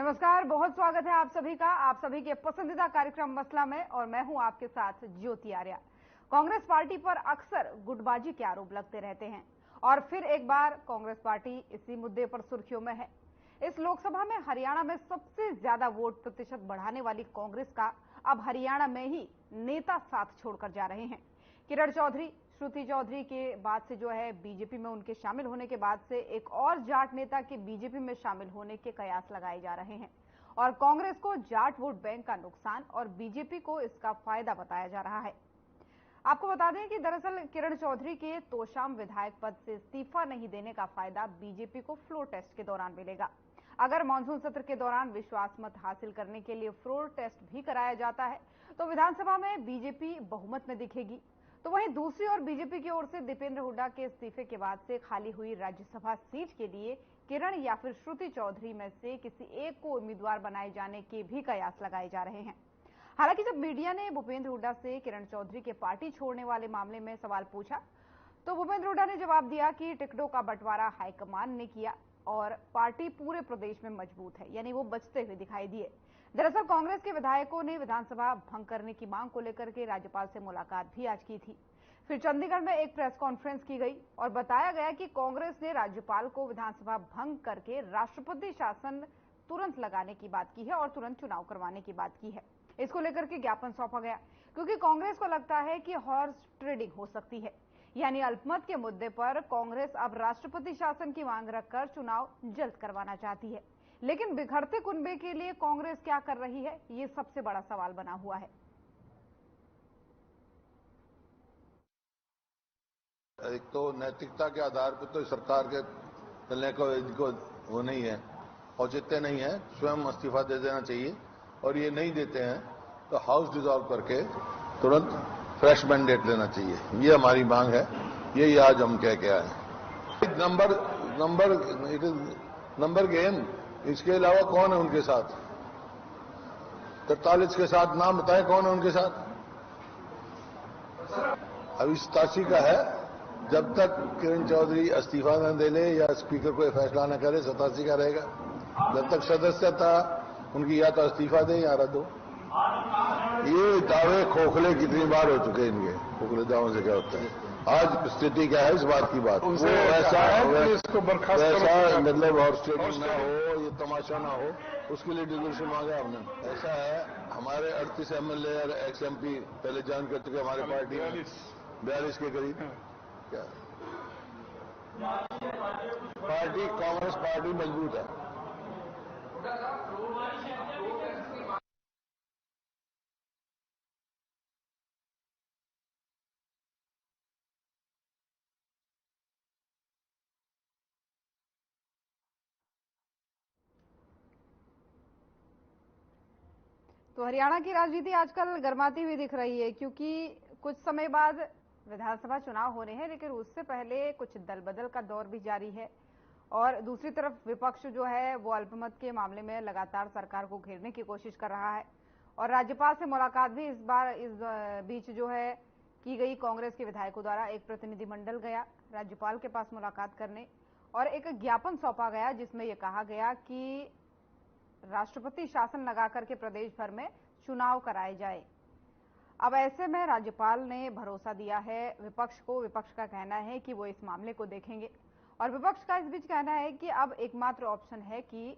नमस्कार, बहुत स्वागत है आप सभी का, आप सभी के पसंदीदा कार्यक्रम मसला में। और मैं हूं आपके साथ ज्योति आर्या। कांग्रेस पार्टी पर अक्सर गुटबाजी के आरोप लगते रहते हैं और फिर एक बार कांग्रेस पार्टी इसी मुद्दे पर सुर्खियों में है। इस लोकसभा में हरियाणा में सबसे ज्यादा वोट प्रतिशत बढ़ाने वाली कांग्रेस का अब हरियाणा में ही नेता साथ छोड़कर जा रहे हैं। किरण चौधरी, श्रुति चौधरी के बाद से जो है बीजेपी में उनके शामिल होने के बाद से एक और जाट नेता के बीजेपी में शामिल होने के कयास लगाए जा रहे हैं और कांग्रेस को जाट वोट बैंक का नुकसान और बीजेपी को इसका फायदा बताया जा रहा है। आपको बता दें कि दरअसल किरण चौधरी के तोशाम विधायक पद से इस्तीफा नहीं देने का फायदा बीजेपी को फ्लोर टेस्ट के दौरान मिलेगा। अगर मानसून सत्र के दौरान विश्वास मत हासिल करने के लिए फ्लोर टेस्ट भी कराया जाता है तो विधानसभा में बीजेपी बहुमत में दिखेगी। तो वहीं दूसरी ओर बीजेपी की ओर से दीपेंद्र हुड्डा के इस्तीफे के बाद से खाली हुई राज्यसभा सीट के लिए किरण या फिर श्रुति चौधरी में से किसी एक को उम्मीदवार बनाए जाने के भी कयास लगाए जा रहे हैं। हालांकि जब मीडिया ने भूपेंद्र हुड्डा से किरण चौधरी के पार्टी छोड़ने वाले मामले में सवाल पूछा तो भूपेंद्र हुड्डा ने जवाब दिया कि टिकटों का बंटवारा हाईकमान ने किया और पार्टी पूरे प्रदेश में मजबूत है, यानी वो बचते हुए दिखाई दिए। दरअसल कांग्रेस के विधायकों ने विधानसभा भंग करने की मांग को लेकर के राज्यपाल से मुलाकात भी आज की थी। फिर चंडीगढ़ में एक प्रेस कॉन्फ्रेंस की गई और बताया गया कि कांग्रेस ने राज्यपाल को विधानसभा भंग करके राष्ट्रपति शासन तुरंत लगाने की बात की है और तुरंत चुनाव करवाने की बात की है। इसको लेकर के ज्ञापन सौंपा गया क्योंकि कांग्रेस को लगता है कि हॉर्स ट्रेडिंग हो सकती है, यानी अल्पमत के मुद्दे पर कांग्रेस अब राष्ट्रपति शासन की मांग रखकर चुनाव जल्द करवाना चाहती है। लेकिन बिखरते कुनबे के लिए कांग्रेस क्या कर रही है, ये सबसे बड़ा सवाल बना हुआ है। एक तो नैतिकता के आधार पर तो सरकार के चलने को इनको वो नहीं है, औचित्य नहीं है, स्वयं इस्तीफा दे देना चाहिए और ये नहीं देते हैं तो हाउस डिसॉल्व करके तुरंत फ्रेश मैंडेट लेना चाहिए। ये हमारी मांग है, यही आज हम कह के आए। नंबर गेम, इसके अलावा कौन है उनके साथ? 43 के साथ नाम बताएं कौन है उनके साथ? अभी 87 का है, जब तक किरण चौधरी इस्तीफा न दे ले या स्पीकर कोई फैसला न करे 87 का रहेगा। जब तक सदस्यता उनकी या तो इस्तीफा दे या रद्द हो। ये दावे खोखले कितनी बार हो चुके हैं इनके, खोखले दावों से क्या होता है? आज स्थिति क्या है इस बात की बात, वो ऐसा मतलब और स्टेटिंग ना हो, ये तमाशा ना हो, उसके लिए डिसोल्यूशन मांगा हमने। ऐसा है, हमारे 38 एमएलए और एक्स एमपी पहले ज्वाइन कर चुके हमारे पार्टी 42 के करीब। क्या पार्टी, कांग्रेस पार्टी मजबूत है। तो हरियाणा की राजनीति आजकल गर्माती हुई दिख रही है क्योंकि कुछ समय बाद विधानसभा चुनाव हो रहे हैं, लेकिन उससे पहले कुछ दल बदल का दौर भी जारी है और दूसरी तरफ विपक्ष जो है वो अल्पमत के मामले में लगातार सरकार को घेरने की कोशिश कर रहा है और राज्यपाल से मुलाकात भी इस बीच जो है की गई। कांग्रेस के विधायकों द्वारा एक प्रतिनिधिमंडल गया राज्यपाल के पास मुलाकात करने और एक ज्ञापन सौंपा गया जिसमें यह कहा गया कि राष्ट्रपति शासन लगा करके प्रदेश भर में चुनाव कराए जाए। अब ऐसे में राज्यपाल ने भरोसा दिया है विपक्ष को। विपक्ष का कहना है कि वो इस मामले को देखेंगे और विपक्ष का इस बीच कहना है कि अब एकमात्र ऑप्शन है कि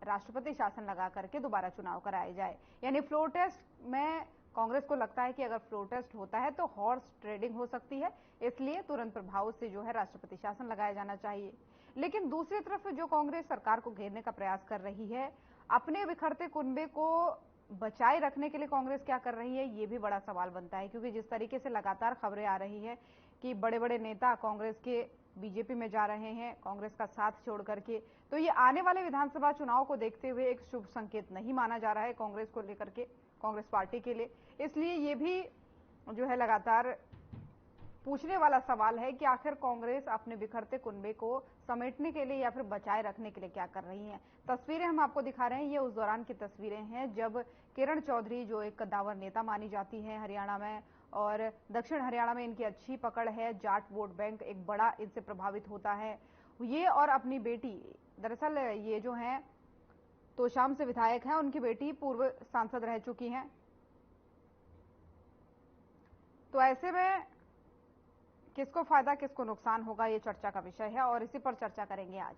राष्ट्रपति शासन लगा करके दोबारा चुनाव कराए जाए, यानी फ्लोर टेस्ट में कांग्रेस को लगता है कि अगर फ्लोर टेस्ट होता है तो हॉर्स ट्रेडिंग हो सकती है, इसलिए तुरंत प्रभाव से जो है राष्ट्रपति शासन लगाया जाना चाहिए। लेकिन दूसरी तरफ जो कांग्रेस सरकार को घेरने का प्रयास कर रही है, अपने बिखरते कुनबे को बचाए रखने के लिए कांग्रेस क्या कर रही है, ये भी बड़ा सवाल बनता है क्योंकि जिस तरीके से लगातार खबरें आ रही है कि बड़े बड़े नेता कांग्रेस के बीजेपी में जा रहे हैं कांग्रेस का साथ छोड़ करके, तो ये आने वाले विधानसभा चुनाव को देखते हुए एक शुभ संकेत नहीं माना जा रहा है कांग्रेस को लेकर के, कांग्रेस पार्टी के लिए। इसलिए ये भी जो है लगातार पूछने वाला सवाल है कि आखिर कांग्रेस अपने बिखरते कुनबे को समेटने के लिए या फिर बचाए रखने के लिए क्या कर रही है। तस्वीरें हम आपको दिखा रहे हैं, ये उस दौरान की तस्वीरें हैं जब किरण चौधरी जो एक कद्दावर नेता मानी जाती है हरियाणा में और दक्षिण हरियाणा में इनकी अच्छी पकड़ है, जाट वोट बैंक एक बड़ा इनसे प्रभावित होता है, ये और अपनी बेटी, दरअसल ये जो है तोशाम से विधायक हैं, उनकी बेटी पूर्व सांसद रह चुकी हैं। तो ऐसे में किसको फायदा किसको नुकसान होगा, ये चर्चा का विषय है और इसी पर चर्चा करेंगे आज।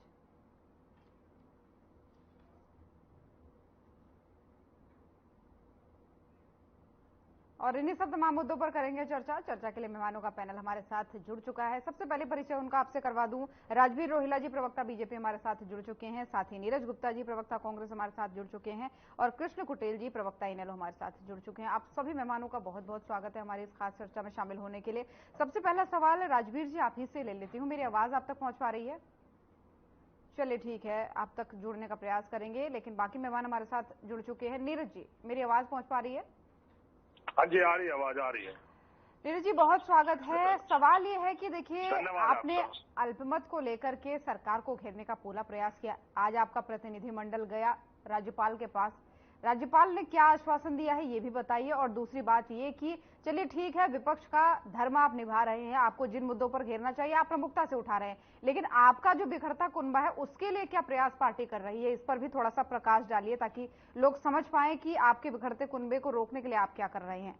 और इन्हीं सब तमाम मुद्दों पर करेंगे चर्चा के लिए मेहमानों का पैनल हमारे साथ जुड़ चुका है। सबसे पहले परिचय उनका आपसे करवा दूं। राजवीर रोहिला जी प्रवक्ता बीजेपी हमारे साथ जुड़ चुके हैं, साथ ही नीरज गुप्ता जी प्रवक्ता कांग्रेस हमारे साथ जुड़ चुके हैं और कृष्ण कुटेल जी प्रवक्ता इनेलो हमारे साथ जुड़ चुके हैं। आप सभी मेहमानों का बहुत बहुत स्वागत है हमारी इस खास चर्चा में शामिल होने के लिए। सबसे पहला सवाल राजवीर जी आप ही से ले लेती हूँ। मेरी आवाज आप तक पहुंच पा रही है? चलिए ठीक है, आप तक जुड़ने का प्रयास करेंगे, लेकिन बाकी मेहमान हमारे साथ जुड़ चुके हैं। नीरज जी मेरी आवाज पहुंच पा रही है? हाँ जी, आ रही है, आवाज आ रही है। नीरज जी बहुत स्वागत है। सवाल ये है कि देखिए आपने अल्पमत को लेकर के सरकार को घेरने का पूरा प्रयास किया। आज आपका प्रतिनिधिमंडल गया राज्यपाल के पास, राज्यपाल ने क्या आश्वासन दिया है ये भी बताइए। और दूसरी बात ये कि चलिए ठीक है, विपक्ष का धर्म आप निभा रहे हैं, आपको जिन मुद्दों पर घेरना चाहिए आप प्रमुखता से उठा रहे हैं, लेकिन आपका जो बिखरता कुनबा है उसके लिए क्या प्रयास पार्टी कर रही है, इस पर भी थोड़ा सा प्रकाश डालिए ताकि लोग समझ पाए कि आपके बिखरते कुनबे को रोकने के लिए आप क्या कर रहे हैं।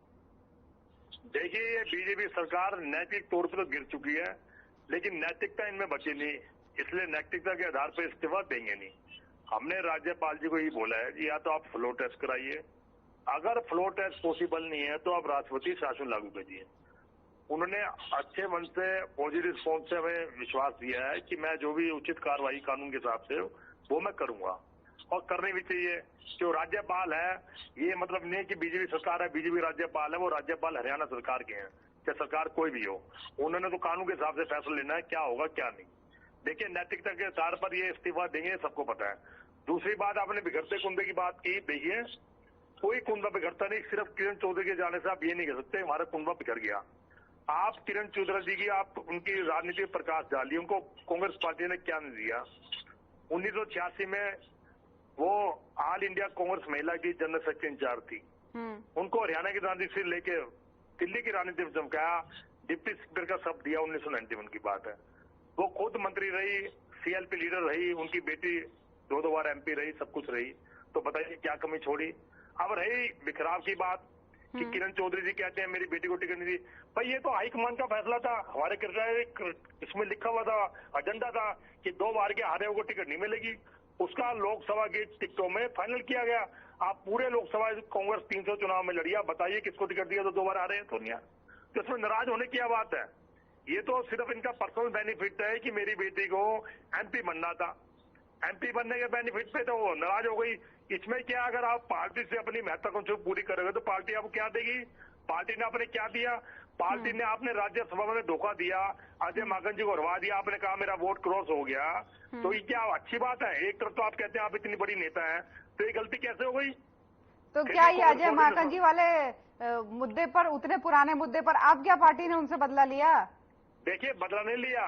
देखिए, ये बीजेपी सरकार नैतिक तौर पर तो गिर चुकी है, लेकिन नैतिकता इनमें बची नहीं, इसलिए नैतिकता के आधार पर इस्तीफा देंगे नहीं। हमने राज्यपाल जी को यही बोला है कि या तो आप फ्लो टेस्ट कराइए, अगर फ्लो टेस्ट पॉसिबल नहीं है तो आप राष्ट्रपति शासन लागू कीजिए। उन्होंने अच्छे मन से पॉजिटिव रिस्पॉन्स से हमें विश्वास दिया है कि मैं जो भी उचित कार्रवाई कानून के हिसाब से वो मैं करूंगा और करनी भी चाहिए। जो राज्यपाल है ये मतलब नहीं कि बीजेपी सरकार है, बीजेपी राज्यपाल है, वो राज्यपाल हरियाणा सरकार के हैं, चाहे सरकार कोई भी हो। उन्होंने तो कानून के हिसाब से फैसला लेना है क्या होगा क्या नहीं। देखिए, नैतिकता के आधार पर ये इस्तीफा देंगे, सबको पता है। दूसरी बात, आपने बिगड़ते कुंबे की बात की। देखिए, कोई कुंबा बिगड़ता नहीं, सिर्फ किरण चौधरी के जाने से आप ये नहीं कह सकते हमारा कुंबा बिगड़ गया। आप किरण चौधरी जी की आप उनकी राजनीति पर प्रकाश डालिए, उनको कांग्रेस पार्टी ने क्या नहीं दिया। 1986 में वो ऑल इंडिया कांग्रेस महिला की जनरल सेक्रेटरी इंचार्ज थी, उनको हरियाणा की राजनीति से लेके दिल्ली की राजनीति में चमकाया, डिप्टी स्पीकर का शब्द दिया। 1991 की बात है। वो खुद मंत्री रही, सीएलपी लीडर रही, उनकी बेटी 2 बार एमपी रही, सब कुछ रही। तो बताइए क्या कमी छोड़ी। अब रही बिखराव की बात कि किरण चौधरी जी कहते हैं मेरी बेटी को टिकट नहीं दी। भाई ये तो हाईकमान का फैसला था, हमारे इसमें लिखा हुआ था, एजेंडा था कि 2 बार के हारे को टिकट नहीं मिलेगी। उसका लोकसभा की टिकटों में फाइनल किया गया। आप पूरे लोकसभा कांग्रेस 300 चुनाव में लड़िया, बताइए किसको टिकट दिया तो 2 बार हारे हैं तो नहीं। तो इसमें नाराज होने की क्या बात है। ये तो सिर्फ इनका पर्सनल बेनिफिट है कि मेरी बेटी को एमपी बनना था, एमपी बनने के बेनिफिट पे तो वो नाराज हो गई। इसमें क्या, अगर आप पार्टी से अपनी महत्वाकांक्षा पूरी करोगे तो पार्टी आपको क्या देगी। पार्टी ने आपने क्या दिया, पार्टी ने आपने राज्यसभा में धोखा दिया, अजय माकन जी को हरवा दिया, आपने कहा मेरा वोट क्रॉस हो गया। तो ये क्या अच्छी बात है। एक तरफ तो आप कहते हैं आप इतनी बड़ी नेता है, तो ये गलती कैसे हो गई। तो क्या ये अजय माकन जी वाले मुद्दे पर, उतने पुराने मुद्दे पर आप क्या पार्टी ने उनसे बदला लिया? देखिए, बदला नहीं लिया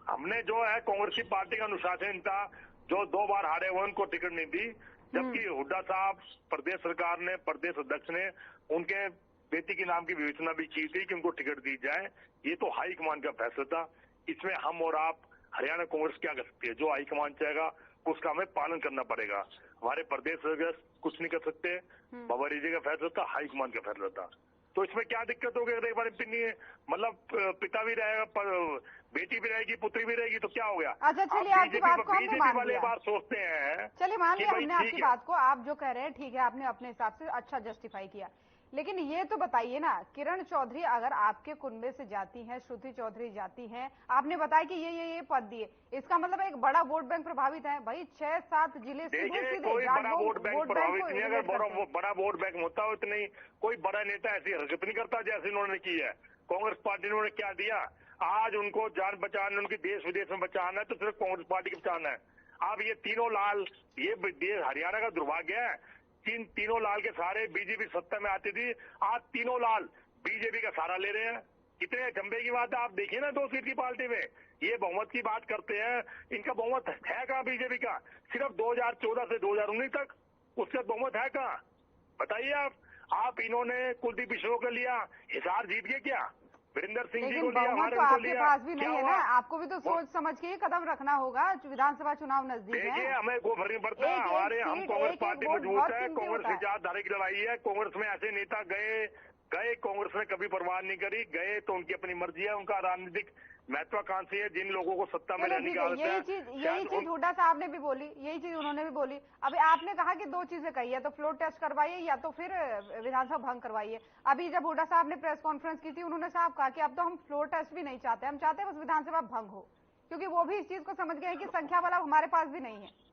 हमने। जो है कांग्रेस की पार्टी का अनुशासन था, जो 2 बार हारे हुए उनको टिकट नहीं दी, जबकि हुड्डा साहब प्रदेश सरकार ने, प्रदेश अध्यक्ष ने उनके बेटी के नाम की विवेचना भी की थी कि उनको टिकट दी जाए। ये तो हाईकमान का फैसला था। इसमें हम और आप हरियाणा कांग्रेस क्या कर सकते हैं। जो हाईकमान चाहेगा उसका हमें पालन करना पड़ेगा। हमारे प्रदेश अध्यक्ष कुछ नहीं कर सकते। बाबा जी का फैसला था, हाईकमान का फैसला था। तो इसमें क्या दिक्कत होगी। अगर एक बार मतलब पिता भी रहेगा, बेटी भी रहेगी, पुत्री भी रहेगी, तो क्या हो गया। अच्छा चलिए, आपकी बात को हमने मान लिया। बार सोचते हैं, चलिए मान लिया हमने आपकी बात को। आप जो कह रहे हैं ठीक है, आपने अपने हिसाब से अच्छा जस्टिफाई किया, लेकिन ये तो बताइए ना, किरण चौधरी अगर आपके कुनबे से जाती हैं, श्रुति चौधरी जाती हैं, आपने बताया कि ये पद दिए, इसका मतलब एक बड़ा वोट बैंक प्रभावित है। भाई 6-7 जिले कोई बड़ा वोट बैंक प्रभावित नहीं। अगर बड़ा वोट बैंक होता हो इतनी, कोई बड़ा नेता ऐसी हरकत नहीं करता जैसे इन्होंने की है। कांग्रेस पार्टी ने क्या दिया। आज उनको जान बचाना, उनकी देश विदेश में बचाना है तो सिर्फ कांग्रेस पार्टी को बचाना है। अब ये तीनों लाल, ये हरियाणा का दुर्भाग्य है। तीनों लाल के सारे बीजेपी सत्ता में आती थी, आज तीनों लाल बीजेपी का सहारा ले रहे हैं। कितने चंबे की बात है। आप देखिए ना, 2 सीट की पार्टी में ये बहुमत की बात करते हैं, इनका बहुमत है कहाँ बीजेपी का। सिर्फ 2014 से 2019 तक उसका बहुमत है कहाँ, बताइए आप। इन्होंने कुलदीप बिश्नोई को लिया, हिसार जीत गए क्या। वीरेंद्र सिंह जी को लेकिन लिया, बहुमत हमारे तो उनको आपके लिया, पास भी क्या नहीं है हुआ? ना, आपको भी तो सोच समझ के कदम रखना होगा। विधानसभा चुनाव नजदीक देखिए, है। हमें को फर्क नहीं पड़ता, एक हमारे हम सीट, कांग्रेस एक पार्टी वोट मजबूत बहुत है, कीमती कांग्रेस होता है। विचारधारा की लड़ाई है। कांग्रेस में ऐसे नेता गए कांग्रेस ने कभी परवाह नहीं करी, गए तो उनकी अपनी मर्जी है, उनका राजनीतिक महत्वाकांक्षी है। जिन लोगों को सत्ता में चलो रहने ठीक की है, आदत यही चीज हुड्डा साहब ने भी बोली, यही चीज उन्होंने भी बोली। अभी आपने कहा कि दो चीजें कही है, तो फ्लोर टेस्ट करवाइए या तो फिर विधानसभा भंग करवाइए। अभी जब हुड्डा साहब ने प्रेस कॉन्फ्रेंस की थी, उन्होंने साहब कहा कि अब तो हम फ्लोर टेस्ट भी नहीं चाहते, हम चाहते हैं बस विधानसभा भंग हो, क्योंकि वो भी इस चीज को समझ गए हैं कि संख्या बल अब हमारे पास भी नहीं है।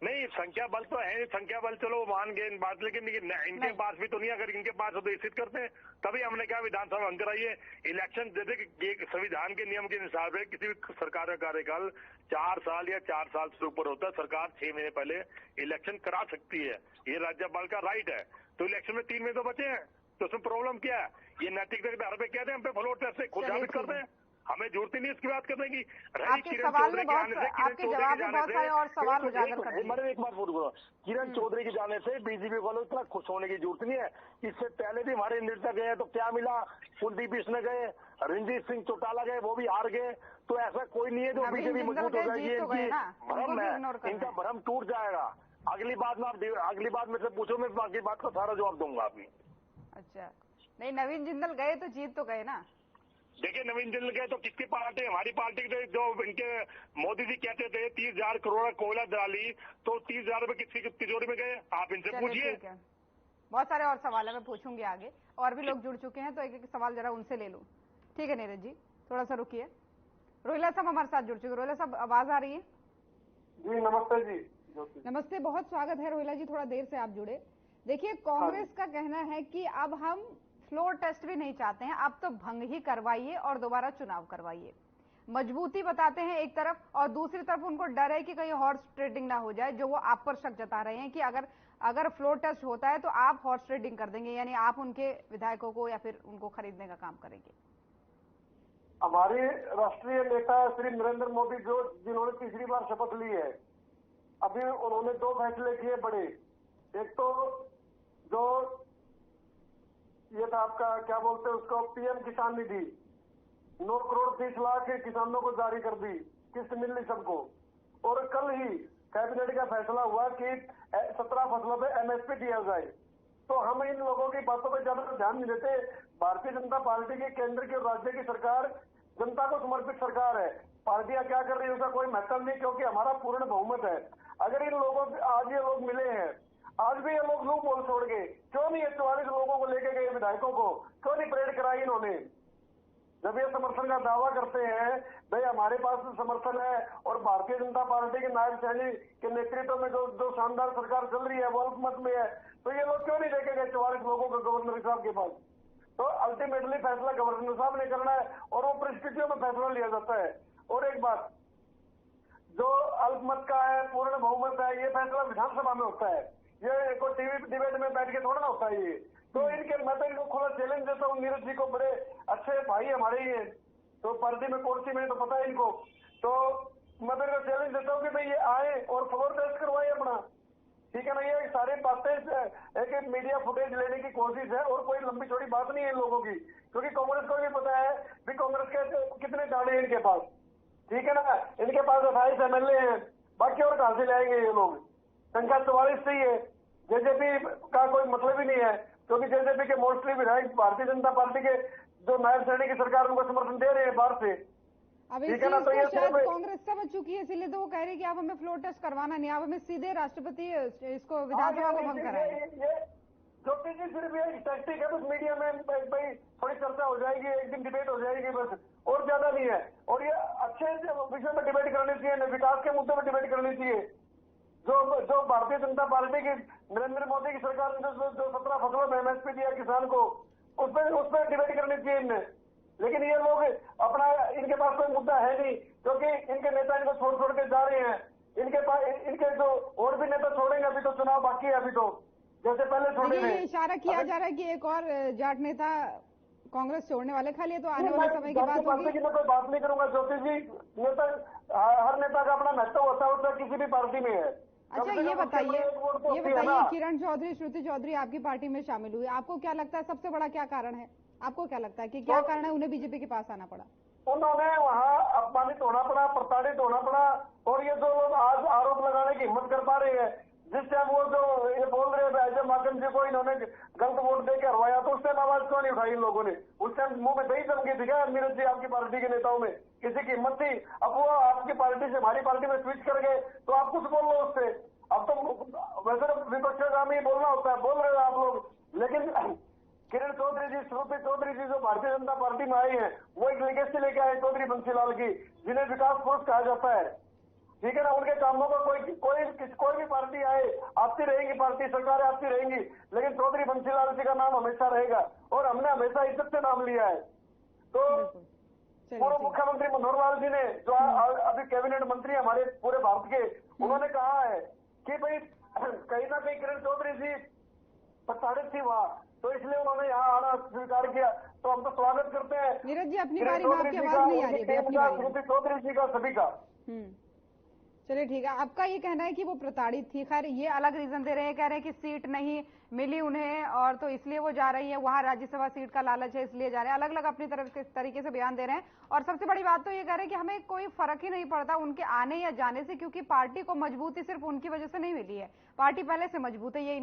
नहीं, संख्या बल तो है, संख्या बल चलो मान गए इन बात, लेकिन इनके पास भी तो नहीं। अगर इनके पास हो तो स्थित करते हैं, तभी हमने कहा विधानसभा भंग कराइए। इलेक्शन जैसे कि एक संविधान के नियम के हिसाब से किसी भी सरकार का कार्यकाल 4 साल या 4 साल से ऊपर होता है। सरकार 6 महीने पहले इलेक्शन करा सकती है, ये राज्यपाल का राइट है। तो इलेक्शन में 3 महीने तो बचे हैं, तो उसमें प्रॉब्लम क्या है? ये नैतिकता के आधार पर कहते हैं हम पे फ्लोर टेस्ट से खुद साबित करते हैं, हमें जरूरत ही नहीं इसकी बात करने की। आपके सवाल में बहुत, आपके जवाब में बहुत सारे और सवाल उजागर कर दिए। मैंने एक बात बोलूंगा, किरण चौधरी के जाने से बीजेपी वालों इतना खुश होने की जरूरत नहीं है। इससे पहले भी हमारे नेता गए तो क्या मिला? कुलदीप बिश्नोई गए, रणजीत सिंह चौटाला गए, वो भी हार गए। तो ऐसा कोई नहीं है जो बीजेपी मजबूत हो जाएगी। इनकी भ्रम है, इनका भ्रम टूट जाएगा। अगली बात में से पूछो, मैं बाकी बात का सारा जवाब दूंगा आपकी। अच्छा, नहीं, नवीन जिंदल गए तो जीत तो गए ना। देखिए, नवीन जिंदल गए तो किसकी पार्टी? हमारी पार्टी के जो इनके मोदी जी कहते थे 30,000 करोड़ कोयला दलाली, तो 30,000 रुपए किसकी तिजोरी में गए? आप इनसे पूछिए। बहुत सारे और सवाल है, मैं पूछूंगी आगे। और भी लोग जुड़ चुके हैं, तो एक एक सवाल जरा उनसे ले लूं। ठीक है नीरज जी, थोड़ा सा रुकिए। रोहिला साहब हमारे साथ जुड़ चुके। रोहिला साहब, आवाज आ रही है? जी नमस्ते जी। नमस्ते, बहुत स्वागत है रोहिला जी, थोड़ा देर से आप जुड़े। देखिए, कांग्रेस का कहना है कि अब हम फ्लोर टेस्ट भी नहीं चाहते हैं, अब तो भंग ही करवाइए और दोबारा चुनाव करवाइए। मजबूती बताते हैं एक तरफ, और दूसरी तरफ उनको डर है कि कहीं हॉर्स ट्रेडिंग ना हो जाए, जो वो आप पर शक जता रहे हैं कि अगर फ्लोर टेस्ट होता है तो आप हॉर्स ट्रेडिंग कर देंगे, यानी आप उनके विधायकों को या फिर उनको खरीदने का काम करेंगे। हमारे राष्ट्रीय नेता श्री नरेंद्र मोदी जिन्होंने तीसरी बार शपथ ली है, अभी उन्होंने 2 फैसले किए बड़े। एक तो जो ये था आपका, क्या बोलते हैं उसको, पीएम किसान निधि, 9 करोड़ 30 लाख किसानों को जारी कर दी, किस्त मिल ली सबको। और कल ही कैबिनेट का फैसला हुआ कि 17 फसलों पे एमएसपी दिया जाए। तो हम इन लोगों की बातों पर ज्यादा ध्यान नहीं देते। भारतीय जनता पार्टी की केंद्र की और राज्य की सरकार जनता को समर्पित सरकार है। पार्टियां क्या कर रही है उसका कोई महत्व नहीं, क्योंकि हमारा पूर्ण बहुमत है। अगर इन लोगों आज ये लोग मिले हैं, आज भी ये लोग लूप होल छोड़ गए, क्यों नहीं 44 लोगों को लेके गए विधायकों को, क्यों नहीं परेड कराई इन्होंने? जब ये समर्थन का दावा करते हैं, भाई हमारे पास समर्थन है, और भारतीय जनता पार्टी के नायब सैनी के नेतृत्व में जो शानदार सरकार चल रही है वो अल्पमत में है, तो ये लोग क्यों नहीं लेके गए 44 लोगों को गवर्नर साहब के पास? तो अल्टीमेटली फैसला गवर्नर साहब ने करना है, और वो परिस्थितियों में फैसला लिया जाता है। और एक बात, जो अल्पमत का है, पूर्ण बहुमत है, ये फैसला विधानसभा में होता है, ये कोई टीवी डिबेट में बैठ के थोड़ा ना होता है ये। तो इनके, मैं तो इनको खुला चैलेंज देता हूँ, नीरज जी को, बड़े अच्छे भाई हमारे ही हैं, तो पार्टी में कौन सी में तो पता है इनको, तो मैं तो इनको चैलेंज देता हूँ कि भाई ये आए और फ्लोर टेस्ट करवाए अपना, ठीक है ना? ये सारी बातें एक मीडिया फुटेज लेने की कोशिश है, और कोई लंबी चौड़ी बात नहीं है इन लोगों की, क्योंकि कांग्रेस को भी पता है कि कांग्रेस के कितने दाने हैं इनके पास, ठीक है ना? इनके पास 28 MLA हैं, बाकी और कहां से लाएंगे ये लोग? संख्या 44 सही है, जेजेपी का कोई मतलब ही नहीं है, क्योंकि जेजेपी के मोस्टली विधायक भारतीय जनता पार्टी के जो नायब सैनी की सरकार उनको समर्थन दे रहे हैं बाहर से, ठीक है ना? तो ये शायद कांग्रेस समझ चुकी है, इसलिए तो वो कह रही है कि आप हमें फ्लोर टेस्ट करवाना नहीं, आप हमें सीधे राष्ट्रपति इसको विधानसभा को भंग कराएं। ज्योति जी, सिर्फ ये टैक्टिक है, बस मीडिया में भाई थोड़ी चर्चा हो जाएगी, एक दिन डिबेट हो जाएगी, बस, और ज्यादा नहीं है। और ये अच्छे विषय में डिबेट करनी चाहिए, विकास के मुद्दे पर डिबेट करनी चाहिए। जो भारतीय जनता पार्टी की, नरेंद्र मोदी की सरकार ने जो 17 फसलों में एमएसपी दिया किसान को, उस पर डिबेट करनी चाहिए इनमें। लेकिन ये लोग अपना, इनके पास कोई मुद्दा है नहीं, क्योंकि इनके नेता इनको छोड़ के जा रहे हैं। इनके पास, इनके जो और भी नेता छोड़ेंगे, अभी तो चुनाव बाकी है, अभी तो जैसे पहले छोड़े थे। ये इशारा किया जा रहा है कि एक और जाट नेता कांग्रेस छोड़ने वाले, खाली तो आने वाले समय की बात होगी। मैं कोई बात नहीं करूंगा ज्योति जी, नेता, हर नेता का अपना महत्व होता है, किसी भी पार्टी में है। अच्छा, ये बताइए किरण चौधरी, श्रुति चौधरी आपकी पार्टी में शामिल हुई, आपको क्या लगता है सबसे बड़ा क्या कारण है आपको क्या लगता है कि क्या कारण है उन्हें बीजेपी के पास आना पड़ा? उन्होंने वहां अपमानित होना पड़ा, प्रताड़ित होना पड़ा। और ये जो लोग आज आरोप लगाने की हिम्मत कर पा रहे हैं, जिस टाइम वो जो ये बोल रहे हैं अजय माकन जी को इन्होंने गलत वोट देकर हरवाया, तो उस टाइम आवाज क्यों नहीं उठाई इन लोगों ने? उस टाइम मुंह में दही जम गई थी क्या नीरज जी आपकी पार्टी के नेताओं में? किसी की हिम्मत थी? अब वो आपकी पार्टी से हमारी पार्टी में स्विच कर गए तो आप कुछ बोल लो उससे। अब तो वैसे विपक्षगामी बोलना होता है, बोल रहे हो आप लोग। लेकिन किरण चौधरी जी, श्रुति चौधरी जी जो भारतीय जनता पार्टी में आई है, वो एक लेगेसी लेके आए चौधरी बंसीलाल की, जिन्हें विकास पुरुष कहा जाता है। ठीक है ना? उनके कामों को कोई भी पार्टी आए, आती रहेगी, पार्टी सरकारें आती रहेंगी, लेकिन चौधरी बंसीलाल जी का नाम हमेशा रहेगा और हमने हमेशा इज्जत से नाम लिया है। तो पूर्व मुख्यमंत्री मनोहर लाल जी ने, जो अभी कैबिनेट मंत्री हमारे पूरे भारत के, उन्होंने कहा है कि भाई कहीं ना कहीं किरण चौधरी जी प्रताड़ित थी वहां, तो इसलिए उन्होंने यहाँ आना स्वीकार किया। तो हम तो स्वागत करते हैं नीरज जी, अपनी बारी में आपकी आवाज नहीं आ रही है, अपनी बारी में। चौधरी जी का, सभी का। चलिए ठीक है, आपका ये कहना है कि वो प्रताड़ित थी। खैर ये अलग रीजन दे रहे हैं, कह रहे हैं कि सीट नहीं मिली उन्हें और तो इसलिए वो जा रही है, वहां राज्यसभा सीट का लालच है इसलिए जा रहे हैं। अलग अलग अपनी तरफ के तरीके से बयान दे रहे हैं। और सबसे बड़ी बात तो ये कह रहे हैं कि हमें कोई फर्क ही नहीं पड़ता उनके आने या जाने से, क्योंकि पार्टी को मजबूती सिर्फ उनकी वजह से नहीं मिली है, पार्टी पहले से मजबूत है। ये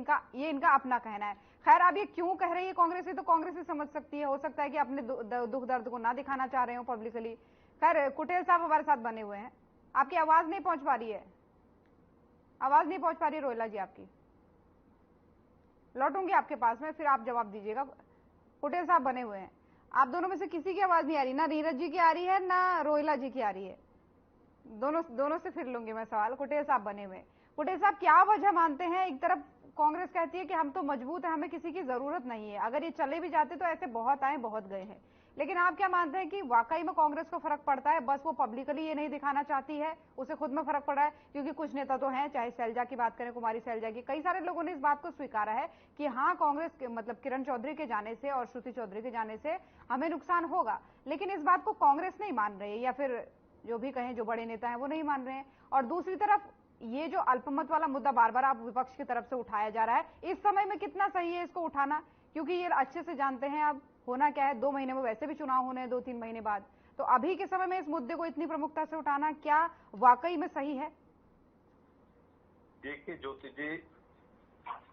इनका अपना कहना है। खैर अब ये क्यों कह रही है कांग्रेस, तो कांग्रेस ही समझ सकती है। हो सकता है कि अपने दुख दर्द को ना दिखाना चाह रहे हो पब्लिकली। खैर कुटेल साहब हमारे साथ बने हुए हैं, आपकी आवाज नहीं पहुंच पा रही है, आवाज नहीं पहुंच पा रही है रोहिला जी आपकी। लौटूंगी आपके पास में, फिर आप जवाब दीजिएगा। कुटेल साहब बने हुए हैं, आप दोनों में से किसी की आवाज नहीं आ रही, ना नीरज जी की आ रही है ना रोहिला जी की आ रही है। दोनों से फिर लूंगी मैं सवाल। कुटेल साहब बने हुए हैं। कुटेल साहब क्या वजह मानते हैं? एक तरफ कांग्रेस कहती है कि हम तो मजबूत है, हमें किसी की जरूरत नहीं है, अगर ये चले भी जाते तो ऐसे बहुत आए बहुत गए हैं, लेकिन आप क्या मानते हैं कि वाकई में कांग्रेस को फर्क पड़ता है, बस वो पब्लिकली ये नहीं दिखाना चाहती है, उसे खुद में फर्क पड़ा है? क्योंकि कुछ नेता तो हैं, चाहे शैलजा की बात करें, कुमारी शैलजा की, कई सारे लोगों ने इस बात को स्वीकारा है कि हाँ कांग्रेस के मतलब किरण चौधरी के जाने से और श्रुति चौधरी के जाने से हमें नुकसान होगा, लेकिन इस बात को कांग्रेस नहीं मान रही है, या फिर जो भी कहें जो बड़े नेता हैं वो नहीं मान रहे हैं। और दूसरी तरफ ये जो अल्पमत वाला मुद्दा बार बार आप विपक्ष की तरफ से उठाया जा रहा है, इस समय में कितना सही है इसको उठाना? क्योंकि ये अच्छे से जानते हैं अब होना क्या है, 2 महीने में वैसे भी चुनाव होने हैं 2-3 महीने बाद, तो अभी के समय में इस मुद्दे को इतनी प्रमुखता से उठाना क्या वाकई में सही है? देखिए ज्योति जी,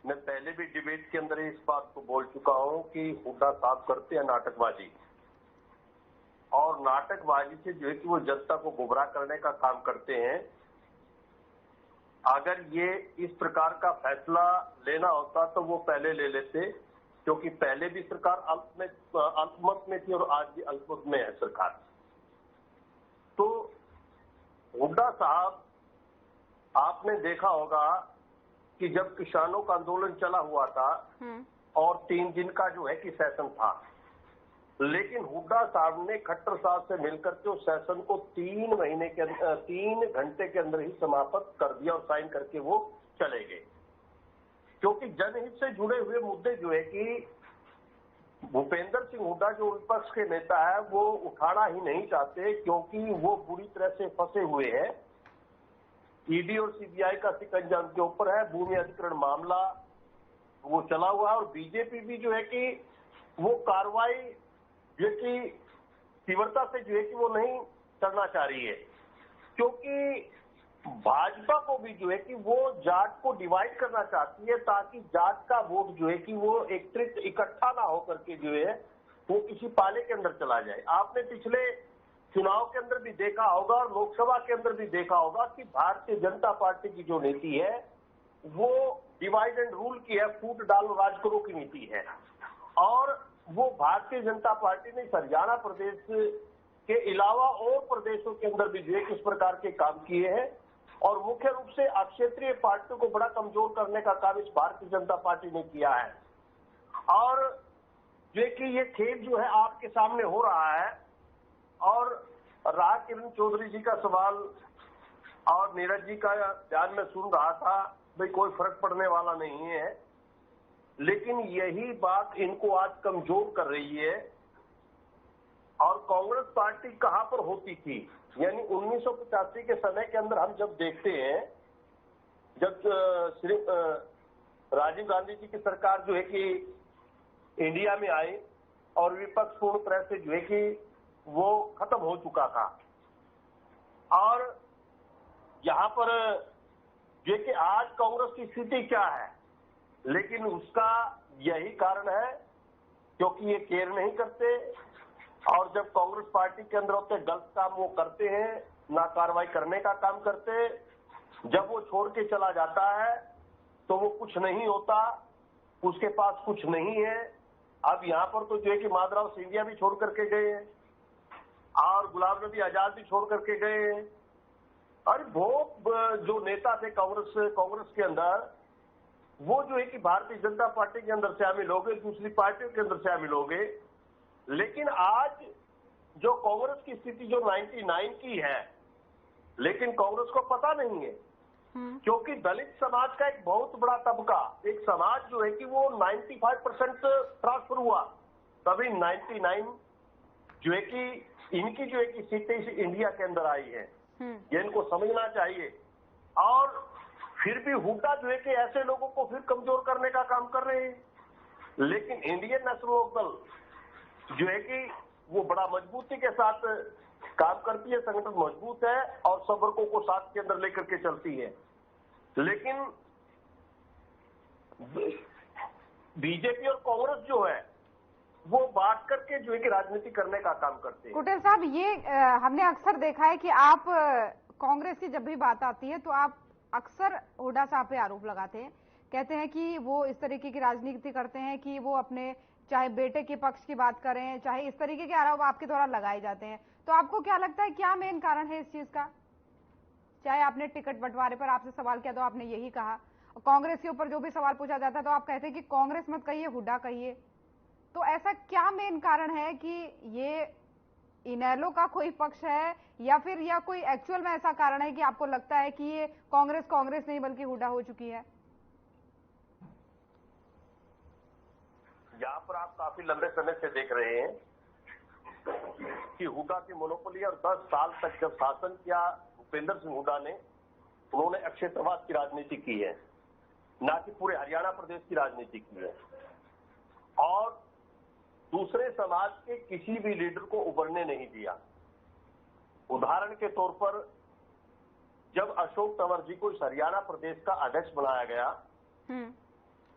मैं पहले भी डिबेट के अंदर इस बात को बोल चुका हूं कि हुड्डा साहब करते हैं नाटकबाजी, और नाटकबाजी से जो है कि वो जनता को गुमराह करने का काम करते हैं। अगर ये इस प्रकार का फैसला लेना होता तो वो पहले ले लेते, क्योंकि पहले भी सरकार अल्पमत में थी और आज भी अल्पमत में है सरकार। तो हुड्डा साहब, आपने देखा होगा कि जब किसानों का आंदोलन चला हुआ था और 3 दिन का जो है कि सेशन था, लेकिन हुड्डा साहब ने खट्टर साहब से मिलकर के उस सेशन को 3 घंटे के अंदर ही समाप्त कर दिया और साइन करके वो चले गए। क्योंकि जनहित से जुड़े हुए मुद्दे जो है कि भूपेंद्र सिंह हुड्डा जो विपक्ष के नेता है वो उठाना ही नहीं चाहते, क्योंकि वो बुरी तरह से फंसे हुए हैं। ईडी और सीबीआई का शिकंजा उनके ऊपर है, भूमि अधिग्रहण मामला वो चला हुआ है, और बीजेपी भी जो है कि वो कार्रवाई जो है कि तीव्रता से जो है कि वो नहीं करना चाह रही है, क्योंकि भाजपा को भी जो है कि वो जाट को डिवाइड करना चाहती है, ताकि जाट का वोट जो है कि वो एकत्रित इकट्ठा ना होकर के जो है वो किसी पाले के अंदर चला जाए। आपने पिछले चुनाव के अंदर भी देखा होगा और लोकसभा के अंदर भी देखा होगा कि भारतीय जनता पार्टी की जो नीति है वो डिवाइड एंड रूल की है, फूट डालो राज करो की नीति है। और वो भारतीय जनता पार्टी ने हरियाणा प्रदेश के अलावा और प्रदेशों के अंदर भी जो है किस प्रकार के काम किए हैं, और मुख्य रूप से अक्षेत्रीय पार्टियों को बड़ा कमजोर करने का काम इस भारतीय जनता पार्टी ने किया है। और जो है कि ये खेल जो है आपके सामने हो रहा है। और राह किरण चौधरी जी का सवाल और नीरज जी का ध्यान में सुन रहा था, भाई कोई फर्क पड़ने वाला नहीं है, लेकिन यही बात इनको आज कमजोर कर रही है। और कांग्रेस पार्टी कहां पर होती थी, यानी 1985 के समय के अंदर हम जब देखते हैं, जब श्री राजीव गांधी जी की सरकार जो है कि इंडिया में आई, और विपक्ष पूर्ण तरह से जो है कि वो खत्म हो चुका था। और यहाँ पर जो है कि आज कांग्रेस की स्थिति क्या है, लेकिन उसका यही कारण है क्योंकि ये केयर नहीं करते, और जब कांग्रेस पार्टी के अंदर होते गलत काम वो करते हैं, ना कार्रवाई करने का काम करते, जब वो छोड़ के चला जाता है तो वो कुछ नहीं होता, उसके पास कुछ नहीं है। अब यहाँ पर तो जो है कि माधवराव सिंधिया भी छोड़ करके गए हैं और गुलाम नबी आजाद भी छोड़ करके गए हैं। और बहुत जो नेता थे कांग्रेस के अंदर, वो जो है कि भारतीय जनता पार्टी के अंदर शामिल हो गए, दूसरी पार्टियों के अंदर शामिल हो गए। लेकिन आज जो कांग्रेस की स्थिति जो 99 की है, लेकिन कांग्रेस को पता नहीं है, क्योंकि दलित समाज का एक बहुत बड़ा तबका, एक समाज जो है कि वो 95% ट्रांसफर हुआ, तभी 99 जो है कि इनकी जो है कि सीटें इस इंडिया के अंदर आई है। ये इनको समझना चाहिए। और फिर भी हुड्डा जो है कि ऐसे लोगों को फिर कमजोर करने का काम कर रहे हैं। लेकिन इंडियन नेशनल लोकदल जो है कि वो बड़ा मजबूती के साथ काम करती है, संगठन मजबूत है और सब वर्गों को साथ के अंदर लेकर के चलती है। लेकिन बीजेपी और कांग्रेस जो है वो बांट करके जो है कि राजनीति करने का काम करते हैं। कुटेल साहब, ये हमने अक्सर देखा है कि आप कांग्रेस की जब भी बात आती है तो आप अक्सर हुड्डा साहब पे आरोप लगाते हैं, कहते हैं कि वो इस तरीके की राजनीति करते हैं कि वो अपने चाहे बेटे के पक्ष की बात करें, चाहे इस तरीके के आरोप आपके द्वारा लगाए जाते हैं। तो आपको क्या लगता है, क्या मेन कारण है इस चीज का? चाहे आपने टिकट बंटवारे पर आपसे सवाल किया तो आपने यही कहा, और कांग्रेस के ऊपर जो भी सवाल पूछा जाता है तो आप कहते हैं कि कांग्रेस मत कहिए, हुड्डा कहिए। तो ऐसा क्या मेन कारण है कि ये इनेलो का कोई पक्ष है, या फिर या कोई एक्चुअल में ऐसा कारण है कि आपको लगता है कि ये कांग्रेस नहीं बल्कि हुड्डा हो चुकी है? यहाँ पर आप काफी लंबे समय से देख रहे हैं कि हुड्डा की मोनोपोली, और 10 साल तक जब शासन किया भूपेंद्र सिंह हुड्डा ने, उन्होंने क्षेत्रवाद की राजनीति की है, ना कि पूरे हरियाणा प्रदेश की राजनीति की है। और दूसरे समाज के किसी भी लीडर को उभरने नहीं दिया। उदाहरण के तौर पर जब अशोक तंवर जी को इस हरियाणा प्रदेश का अध्यक्ष बनाया गया,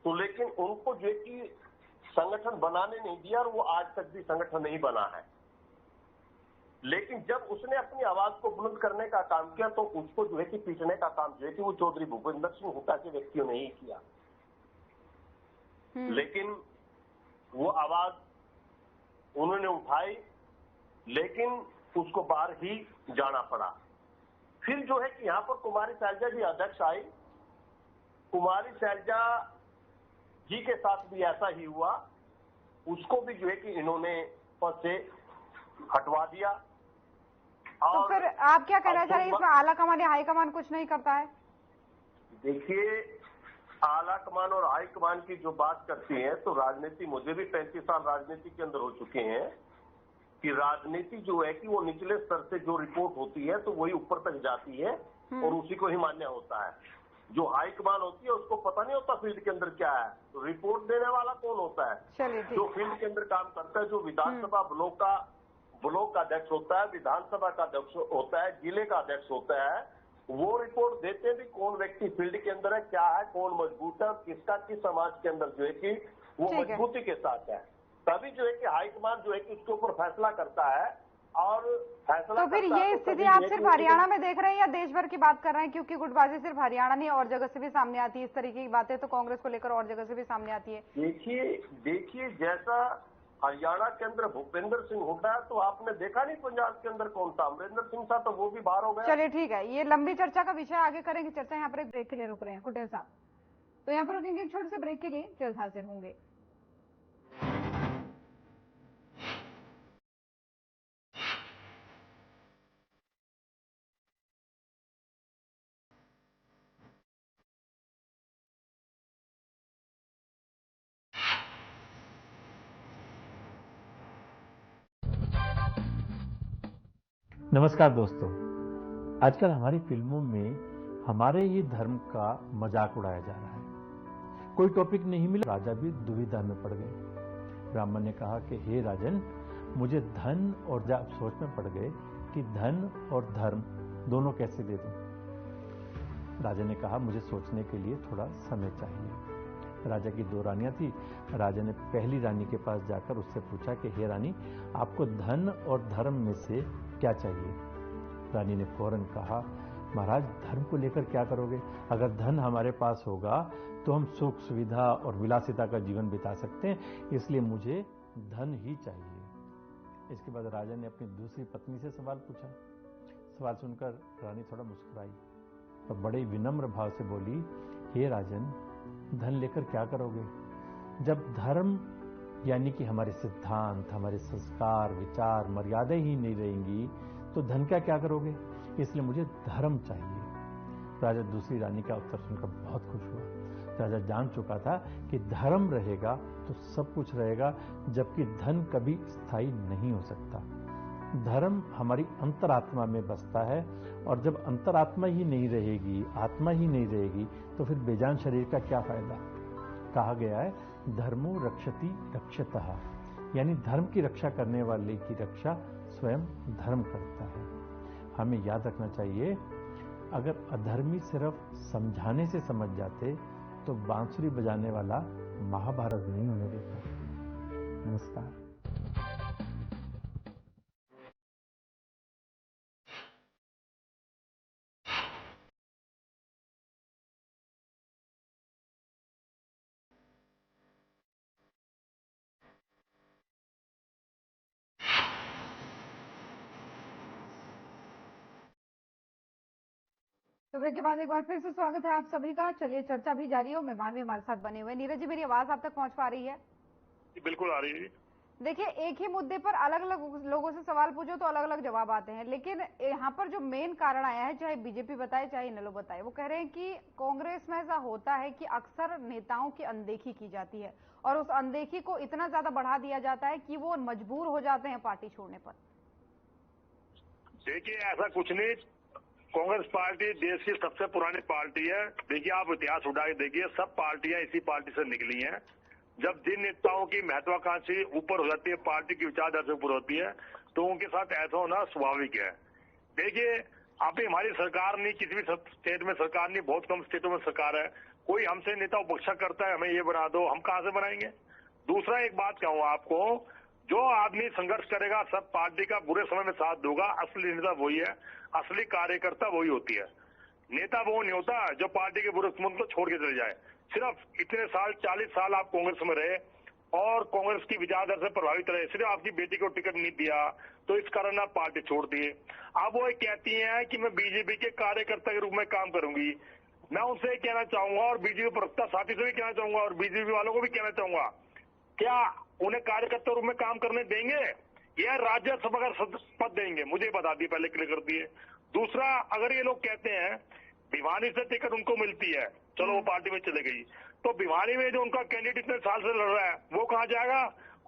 तो लेकिन उनको जो कि संगठन बनाने नहीं दिया, और वो आज तक भी संगठन नहीं बना है। लेकिन जब उसने अपनी आवाज को बुलंद करने का काम किया तो उसको जो है कि पीटने का काम जो है कि वो चौधरी भूपेंद्र सिंह हुड्डा के व्यक्तियों ने ही किया। लेकिन वो आवाज उन्होंने उठाई, लेकिन उसको बाहर ही जाना पड़ा। फिर जो है कि यहाँ पर कुमारी शैलजा जी अध्यक्ष आई, कुमारी शैलजा जी के साथ भी ऐसा ही हुआ, उसको भी जो है कि इन्होंने पद से हटवा दिया। तो फिर आप क्या कहना चाह रहे हैं, इसमें आला कमान या हाई कमान कुछ नहीं करता है? देखिए, आला कमान और हाई कमान की जो बात करती है, तो राजनीति, मुझे भी 35 साल राजनीति के अंदर हो चुके हैं, कि राजनीति जो है कि वो निचले स्तर से जो रिपोर्ट होती है तो वही ऊपर तक जाती है और उसी को ही मान्य होता है। जो हाई कमान होती है उसको पता नहीं होता फील्ड के अंदर क्या है, तो रिपोर्ट देने वाला कौन होता है? जो फील्ड के अंदर काम करता है, जो विधानसभा ब्लॉक का अध्यक्ष होता है, विधानसभा का अध्यक्ष होता है, जिले का अध्यक्ष होता है, वो रिपोर्ट देते भी कौन व्यक्ति फील्ड के अंदर है, क्या है, कौन मजबूत है और किसका किस समाज के अंदर जो है कि वो मजबूती के साथ है। तभी जो है कि हाईकमान जो है कि उसके ऊपर फैसला करता है। और फैसला तो फिर ये स्थिति आप सिर्फ हरियाणा में देख रहे हैं या देश भर की बात कर रहे हैं? क्योंकि गुटबाजी सिर्फ हरियाणा नहीं, और जगह से भी सामने आती है। इस तरीके की बातें तो कांग्रेस को लेकर और जगह से भी सामने आती है। देखिए जैसा हरियाणा के अंदर भूपेंद्र सिंह हुड्डा, तो आपने देखा नहीं पंजाब के अंदर कौन था? अमरिंदर सिंह था, तो वो भी बाहर हो गया। चलिए ठीक है, ये लंबी चर्चा का विषय, आगे करेंगे चर्चा। यहाँ पर एक ब्रेक के लिए रुक रहे हैं कुटेल साहब, तो यहाँ पर रुकेंगे एक छोटे से ब्रेक के लिए, जल्द हाजिर होंगे। नमस्कार दोस्तों, आजकल हमारी फिल्मों में हमारे ही धर्म का मजाक उड़ाया जा रहा है। कोई टॉपिक नहीं मिला, राजा भी दुविधा में पड़ गए। ब्राह्मण ने कहा कि हे राजन, मुझे धन और जब सोच में पड़ गए कि धन और धर्म दोनों कैसे दे दूं। राजा ने कहा मुझे सोचने के लिए थोड़ा समय चाहिए। राजा की 2 रानियां थी। राजा ने पहली रानी के पास जाकर उससे पूछा कि हे रानी, आपको धन और धर्म में से क्या चाहिए। रानी ने फौरन कहा, महाराज, धर्म को लेकर क्या करोगे? अगर धन हमारे पास होगा तो हम सुख सुविधा और विलासिता का जीवन बिता सकते हैं, इसलिए मुझे धन ही चाहिए। इसके बाद राजा ने अपनी दूसरी पत्नी से सवाल पूछा। सवाल सुनकर रानी थोड़ा मुस्कुराई और बड़े विनम्र भाव से बोली, हे राजन, धन लेकर क्या करोगे? जब धर्म यानी कि हमारे सिद्धांत, हमारे संस्कार, विचार, मर्यादाएं ही नहीं रहेंगी तो धन का क्या करोगे? इसलिए मुझे धर्म चाहिए। राजा दूसरी रानी का उत्तर सुनकर बहुत खुश हुआ। राजा जान चुका था कि धर्म रहेगा तो सब कुछ रहेगा, जबकि धन कभी स्थायी नहीं हो सकता। धर्म हमारी अंतरात्मा में बसता है, और जब अंतरात्मा ही नहीं रहेगी, आत्मा ही नहीं रहेगी, तो फिर बेजान शरीर का क्या फायदा। कहा गया है, धर्मो रक्षति रक्षतः, यानी धर्म की रक्षा करने वाले की रक्षा स्वयं धर्म करता है। हमें याद रखना चाहिए, अगर अधर्मी सिर्फ समझाने से समझ जाते तो बांसुरी बजाने वाला महाभारत नहीं होने देता। नमस्कार। तो ब्रेक के बाद एक बार फिर से स्वागत है आप सभी का। चलिए चर्चा भी जारी हो। मेहमान भी हमारे साथ बने हुए। नीरज जी, मेरी आवाज आप तक पहुंच पा रही है? बिल्कुल आ रही है। देखिए, एक ही मुद्दे पर अलग अलग लोगों से सवाल पूछो तो अलग अलग जवाब आते हैं, लेकिन यहाँ पर जो मेन कारण आया है, चाहे बीजेपी बताए चाहे इनेलो बताए, वो कह रहे हैं कि कांग्रेस में ऐसा होता है कि अक्सर नेताओं की अनदेखी की जाती है और उस अनदेखी को इतना ज्यादा बढ़ा दिया जाता है कि वो मजबूर हो जाते हैं पार्टी छोड़ने पर। देखिए, ऐसा कुछ नहीं। कांग्रेस पार्टी देश की सबसे पुरानी पार्टी है। देखिए, आप इतिहास उठा के देखिए, सब पार्टियां इसी पार्टी से निकली हैं। जब जिन नेताओं की महत्वाकांक्षी ऊपर हो जाती है, पार्टी की विचारधारा से ऊपर होती है, तो उनके साथ ऐसा होना स्वाभाविक है। देखिए, अभी हमारी सरकार नहीं, किसी भी स्टेट में सरकार नहीं, बहुत कम स्टेटों में सरकार है। कोई हमसे नेता उपेक्षा करता है, हमें ये बना दो, हम कहां से बनाएंगे? दूसरा एक बात कहूं आपको, जो आदमी संघर्ष करेगा, सब पार्टी का बुरे समय में साथ दूंगा, असली नेता वही है, असली कार्यकर्ता वही होती है। नेता वो नहीं होता जो पार्टी के बुरे समय को छोड़ के चले जाए। सिर्फ इतने साल, 40 साल आप कांग्रेस में रहे और कांग्रेस की विचारधारा से प्रभावित रहे, सिर्फ आपकी बेटी को टिकट नहीं दिया तो इस कारण आप पार्टी छोड़ दिए। अब वो कहती है कि मैं बीजेपी के कार्यकर्ता के रूप में काम करूंगी। मैं उनसे कहना चाहूंगा और बीजेपी प्रवक्ता साथी से भी कहना चाहूंगा और बीजेपी वालों को भी कहना चाहूंगा, क्या उन्हें कार्यकर्ता रूप में काम करने देंगे या राज्यसभा का पद देंगे? मुझे बता दिए, पहले क्लियर कर दिए। दूसरा, अगर ये लोग कहते हैं भिवानी से टिकट उनको मिलती है, चलो वो पार्टी में चले गई, तो भिवानी में जो उनका कैंडिडेट इतने साल से लड़ रहा है वो कहां जाएगा?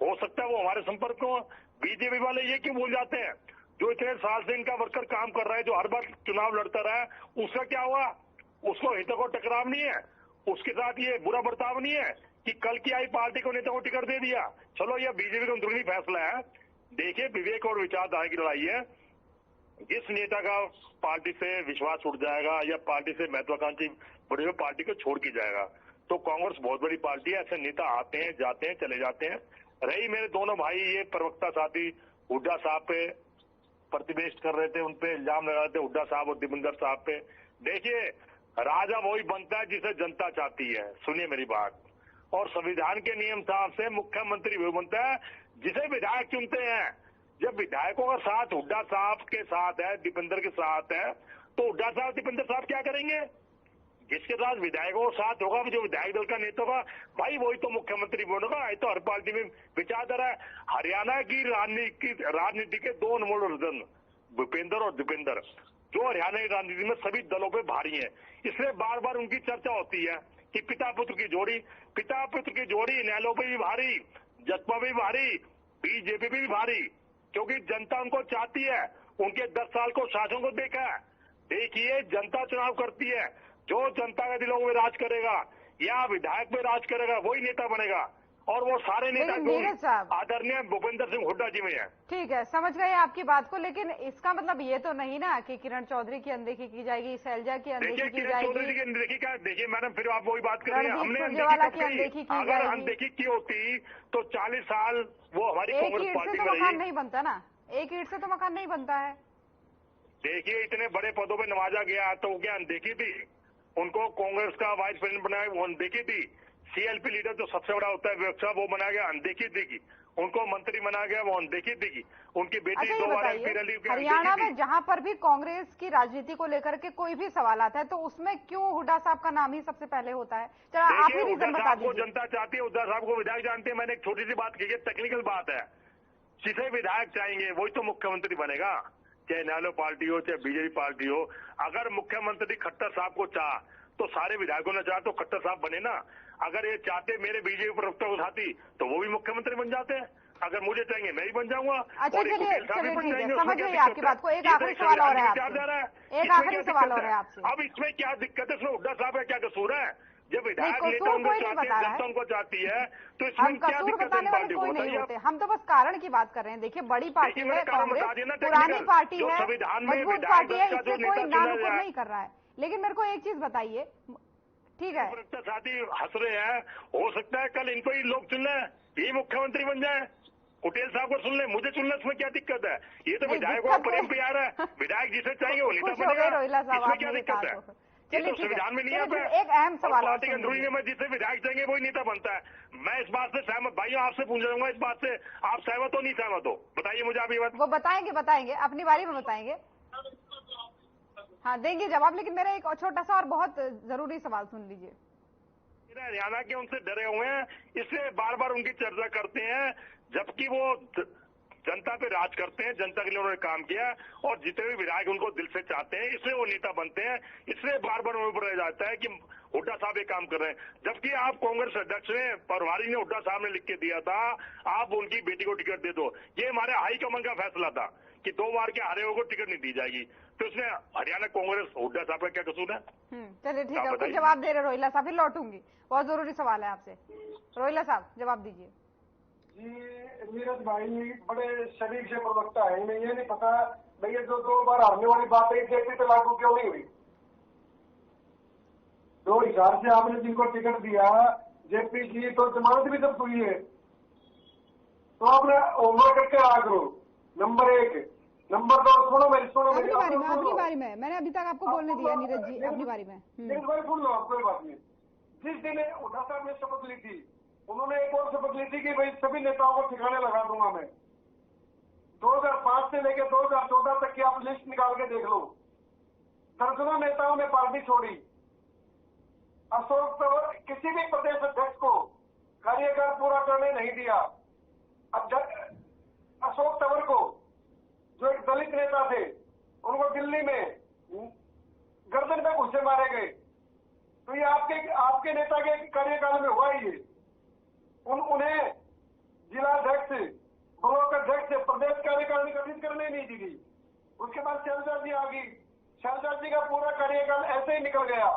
हो सकता है वो हमारे संपर्क में हो। बीजेपी वाले ये क्यों भूल जाते हैं, जो इतने साल से इनका वर्कर काम कर रहा है, जो हर बार चुनाव लड़ता रहा है, उसका क्या हुआ? उसको हितों को टकराव नहीं है, उसके साथ ये बुरा बर्ताव नहीं है कि कल की आई पार्टी को नेता को टिकट दे दिया। चलो यह बीजेपी का अंदरूनी फैसला है। देखिए, विवेक और विचारधारा की लड़ाई है। जिस नेता का पार्टी से विश्वास उठ जाएगा या पार्टी से महत्वाकांक्षी बड़ी पार्टी को छोड़ के जाएगा, तो कांग्रेस बहुत बड़ी पार्टी है। ऐसे नेता आते हैं, जाते हैं, चले जाते हैं। रही मेरे दोनों भाई ये प्रवक्ता साथी हुड्डा साहब पे प्रतिवेश कर रहे थे, उनपे इल्जाम लगा रहे थे, हुड्डा साहब और दीपेंद्र साहब पे। देखिए, राजा वही बनता है जिसे जनता चाहती है। सुनिए मेरी बात। और संविधान के नियम साहब से मुख्यमंत्री वो बनता है जिसे विधायक चुनते हैं। जब विधायकों का साथ हुड्डा साहब के साथ है, दीपेंद्र के साथ है, तो हुड्डा साहब दीपेंद्र साहब क्या करेंगे? जिसके साथ विधायकों का साथ होगा, जो विधायक दल का नेता होगा, भाई वही तो मुख्यमंत्री बनेगा। ये तो हर पार्टी में विचारधारा है। हरियाणा की राजनीति के 2 अनमोल रतन भूपेंद्र और दीपेंद्र, जो हरियाणा की राजनीति में सभी दलों पे भारी है, इसलिए बार बार उनकी चर्चा होती है कि पिता पुत्र की जोड़ी इनेलो पे भी भारी, जसपा भी भारी, बीजेपी भी भारी, क्योंकि जनता उनको चाहती है। उनके 10 साल को शासन को देखा है। देखिए, जनता चुनाव करती है, जो जनता के दिलों में राज करेगा या विधायक में राज करेगा वही नेता बनेगा। और वो सारे नेता नीरज साहब आदरणीय भूपेंद्र सिंह हुड्डा जी में है। ठीक है, समझ गए आपकी बात को, लेकिन इसका मतलब ये तो नहीं ना कि किरण चौधरी की अनदेखी की जाएगी, शैलजा की अनदेखी की जाएगी। चौधरी की अनदेखी क्या? देखिए मैडम, फिर आप वही बात कर रही हैं, हमने अनदेखी की अगर अनदेखी की होती तो 40 साल वो हमारी कांग्रेस पार्टी में मकान नहीं बनता ना, एक ईंट से तो मकान नहीं बनता है। देखिए इतने बड़े पदों पे नवाजा गया तो क्या अनदेखी थी? उनको कांग्रेस का वाइस प्रेसिडेंट बनाया, वो अनदेखी थी। सीएलपी लीडर जो सबसे बड़ा होता है विपक्ष, वो बनाया गया, अनदेखी थी। उनको मंत्री बनाया गया, वो अनदेखी थी। उनकी बेटी 2 बार एमपी रही। हरियाणा में जहां पर भी कांग्रेस की राजनीति को लेकर के कोई भी सवाल आता है तो उसमें क्यों हुड्डा साहब का नाम ही सबसे पहले होता है? चला आप ही रीजन बता दीजिए। जनता चाहती है, हुड्डा साहब को विधायक जानते हैं। मैंने एक छोटी सी बात की है, टेक्निकल बात है, जिसे विधायक चाहेंगे वही तो मुख्यमंत्री बनेगा, चाहे न्यालो पार्टी हो चाहे बीजेपी पार्टी हो। अगर मुख्यमंत्री खट्टर साहब को चाह तो सारे विधायकों ने चाह तो खट्टर साहब बने ना। अगर ये चाहते मेरे बीजेपी प्रवक्ता को उठाती तो वो भी मुख्यमंत्री बन जाते हैं। अगर मुझे चाहेंगे मैं ही बन जाऊंगा। अच्छा चलिए समझ गई आपकी बात को। एक आखिरी सवाल और है आपसे, एक आखिरी सवाल और है आपसे। अब इसमें क्या दिक्कत है? इसमें हुड्डा साहब का क्या कसूर है? जब विधायक नेता उनको चाहती है तो इसमें क्या दिक्कत है? पार्टी कोई नहीं होते, हम तो बस कारण की बात कर रहे हैं। देखिए बड़ी पार्टी है कांग्रेस, पुरानी पार्टी है, मजबूत पार्टी है, इससे कोई नानुपुर नहीं कर रहा है। लेकिन मेरे को एक चीज बताइए, ठीक है साथी हंस रहे हैं, हो सकता है कल इनको ही लोग चुन लें, यही मुख्यमंत्री बन जाए। पटेल साहब को सुन ले, मुझे चुनने इसमें क्या दिक्कत है? ये तो विधायकों का प्रेम प्यार है, विधायक जिसे चाहिए वो नेता बनेगा, इसमें क्या दिक्कत है? चलिए संविधान में नहीं आता। एक अहम सवाल पार्टी के अंदरूनी में जिसे विधायक चाहिए वही नेता बनता है। मैं इस बात से सहमत, भाइयों आपसे पूछ जाऊंगा, इस बात से आप सहमत हो नहीं सहमत हो? बताइए मुझे आप ये बात। वो बताएंगे अपनी बारी में बताएंगे, हाँ देंगे जवाब। लेकिन मेरा एक छोटा सा और बहुत जरूरी सवाल सुन लीजिए। हरियाणा के उनसे डरे हुए हैं, इसलिए बार बार उनकी चर्चा करते हैं, जबकि वो जनता पे राज करते हैं, जनता के लिए उन्होंने काम किया और जितने भी विधायक उनको दिल से चाहते हैं, इसलिए वो नेता बनते हैं। इसलिए बार बार उन पर रह जाता है कि हुड्डा साहब ये काम कर रहे हैं। जबकि आप कांग्रेस अध्यक्ष ने, प्रभारी ने, हुड्डा साहब ने लिख के दिया था आप उनकी बेटी को टिकट दे दो। ये हमारे हाईकमान का फैसला था कि 2 बार के हारे हुए को टिकट नहीं दी जाएगी। तो इसमें हरियाणा कांग्रेस हुड्डा साहब का क्या कसूर है? चलिए ठीक है, कुछ जवाब दे रहे रोहिला साहब, फिर लौटूंगी। बहुत जरूरी सवाल है आपसे, रोहिला साहब जवाब दीजिए। जी नीरज भाई बड़े शरीफ से प्रवक्ता है, इन्हें ये नहीं पता भैया जो 2 बार हारने वाली बात है जेपी पे लागू क्यों नहीं हुई? 2 हिसाब से आपने जिनको टिकट दिया जेपी की तो जमानत भी जब्त हुई है, तो आपने होमवर्क करके आ करो। नंबर 1, नंबर 2 सुनो अपनी बारी में मैंने अभी तक आपको बोलने दिया नीरज जी, अपनी बारी में। नीरज भाई सुन लो, कोई बात नहीं। जिस दिन हुड्डा साहब ने शपथ ली थी, उन्होंने एक और शपथ ली थी कि भाई सभी नेताओं को ठिकाने लगा दूंगा मैं। 2005 से लेकर 2014 तक की आप लिस्ट निकाल के देख लो, दर्जनों नेताओं ने पार्टी छोड़ी। अशोक तंवर किसी भी प्रदेश अध्यक्ष को कार्यकाल पूरा करने नहीं दिया। अशोक तंवर को, जो एक दलित नेता थे, उनको दिल्ली में गर्दन पे घुसे मारे गए। तो ये आपके नेता के कार्यकाल में हुआ ही है। उन्हें जिलाध्यक्ष, ब्लॉक अध्यक्ष, प्रदेश कार्यकारिणी गठित करने नहीं दी गई। उसके बाद शैलजा जी आ गई, शैलजा जी का पूरा कार्यकाल ऐसे ही निकल गया,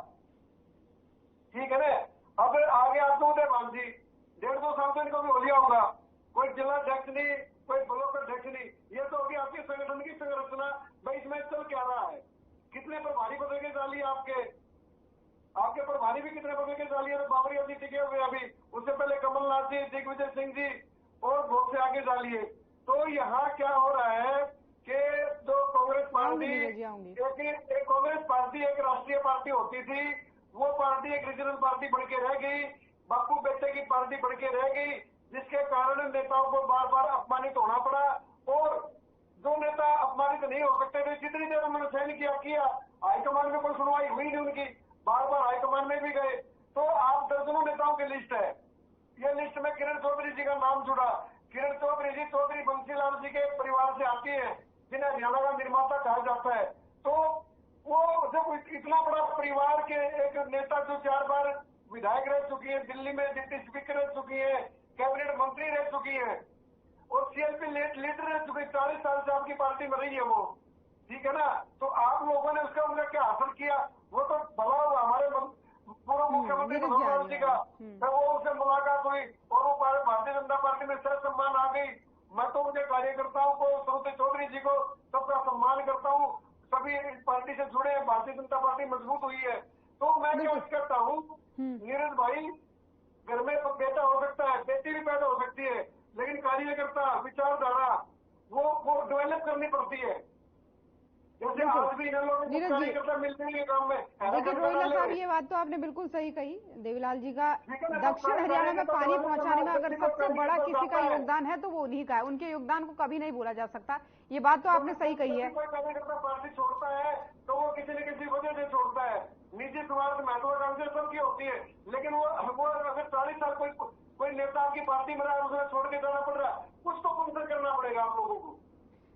ठीक है ना। अब आगे आपको उदय मान जी 1.5-2 साल तो इनको भी हो लिया होगा, कोई जिलाध्यक्ष नहीं, कोई ब्लॉक अध्यक्ष नहीं। ये तो होगी आपके संगठन की संरचना, भाई इसमें चल क्या रहा है? कितने प्रभारी पदों के डाली आपके प्रभारी भी कितने पदों के डाली है? बाबरी अभी टिके हुए, अभी उससे पहले कमलनाथ जी, दिग्विजय सिंह जी और बहुत से आगे डालिए। तो यहाँ क्या हो रहा है कि जो कांग्रेस पार्टी एक कांग्रेस पार्टी एक राष्ट्रीय पार्टी होती थी, वो पार्टी एक रीजनल पार्टी बन के रह गई, बापू बेटे की पार्टी बन के रह गई, जिसके कारण नेताओं को बार बार अपमानित होना पड़ा। और जो नेता अपमानित नहीं हो सकते थे, जितनी देर उन्होंने सहन किया, हाईकमान में कोई सुनवाई हुई नहीं उनकी, बार बार हाईकमान में भी गए। तो आप दर्जनों नेताओं की लिस्ट है, ये लिस्ट में किरण चौधरी जी का नाम जुड़ा। किरण चौधरी जी चौधरी बंसीलाल जी के परिवार से आती है, जिन्हें हरियाणा का निर्माता कहा जाता है। तो वो जब इतना बड़ा परिवार के एक नेता जो 4 बार विधायक रह चुकी है, दिल्ली में डिप्टी स्पीकर रह चुकी है, कैबिनेट मंत्री रह चुकी है और सीएलपी लीडर रह चुकी, 40 साल से आपकी पार्टी में रही है वो, ठीक है ना। तो आप लोगों ने उनका क्या हासिल किया? वो तो भला हमारे पूर्व मुख्यमंत्री मनोहर जी का, फिर वो उनसे मुलाकात हुई और वो भारतीय जनता पार्टी में सह सम्मान आ गई। मैं तो उनके कार्यकर्ताओं को, श्रुति चौधरी जी को सबका सम्मान करता हूँ। सभी इस पार्टी से जुड़े हैं, भारतीय जनता पार्टी मजबूत हुई है। तो मैं क्या कहता हूँ, नीरज भाई, घर में बेटा हो सकता है, बेटी भी पैदा हो सकती है, लेकिन कार्यकर्ता, विचारधारा वो डेवलप करनी पड़ती है। जैसे आज भी कार्यकर्ता मिलते हैं काम में। देखिए रोहिला साहब, ये बात तो आपने बिल्कुल सही कही। देवीलाल जी का दक्षिण हरियाणा में पानी पहुंचाने में अगर सबसे बड़ा किसी का योगदान है तो वो उन्हीं का है। उनके योगदान को कभी नहीं भूला जा सकता। ये बात तो आपने सही कही है। कोई कार्यकर्ता पार्टी छोड़ता है तो वो किसी न किसी वजह से छोड़ता है। निजी स्वार्थ, महत्वाकांक्षा सबकी होती है, लेकिन वो अगर 40 साल कोई नेता आपकी पार्टी में रहा, उसे छोड़ के जाना पड़ रहा, कुछ तो फंक्शन करना पड़ेगा आप लोगों को।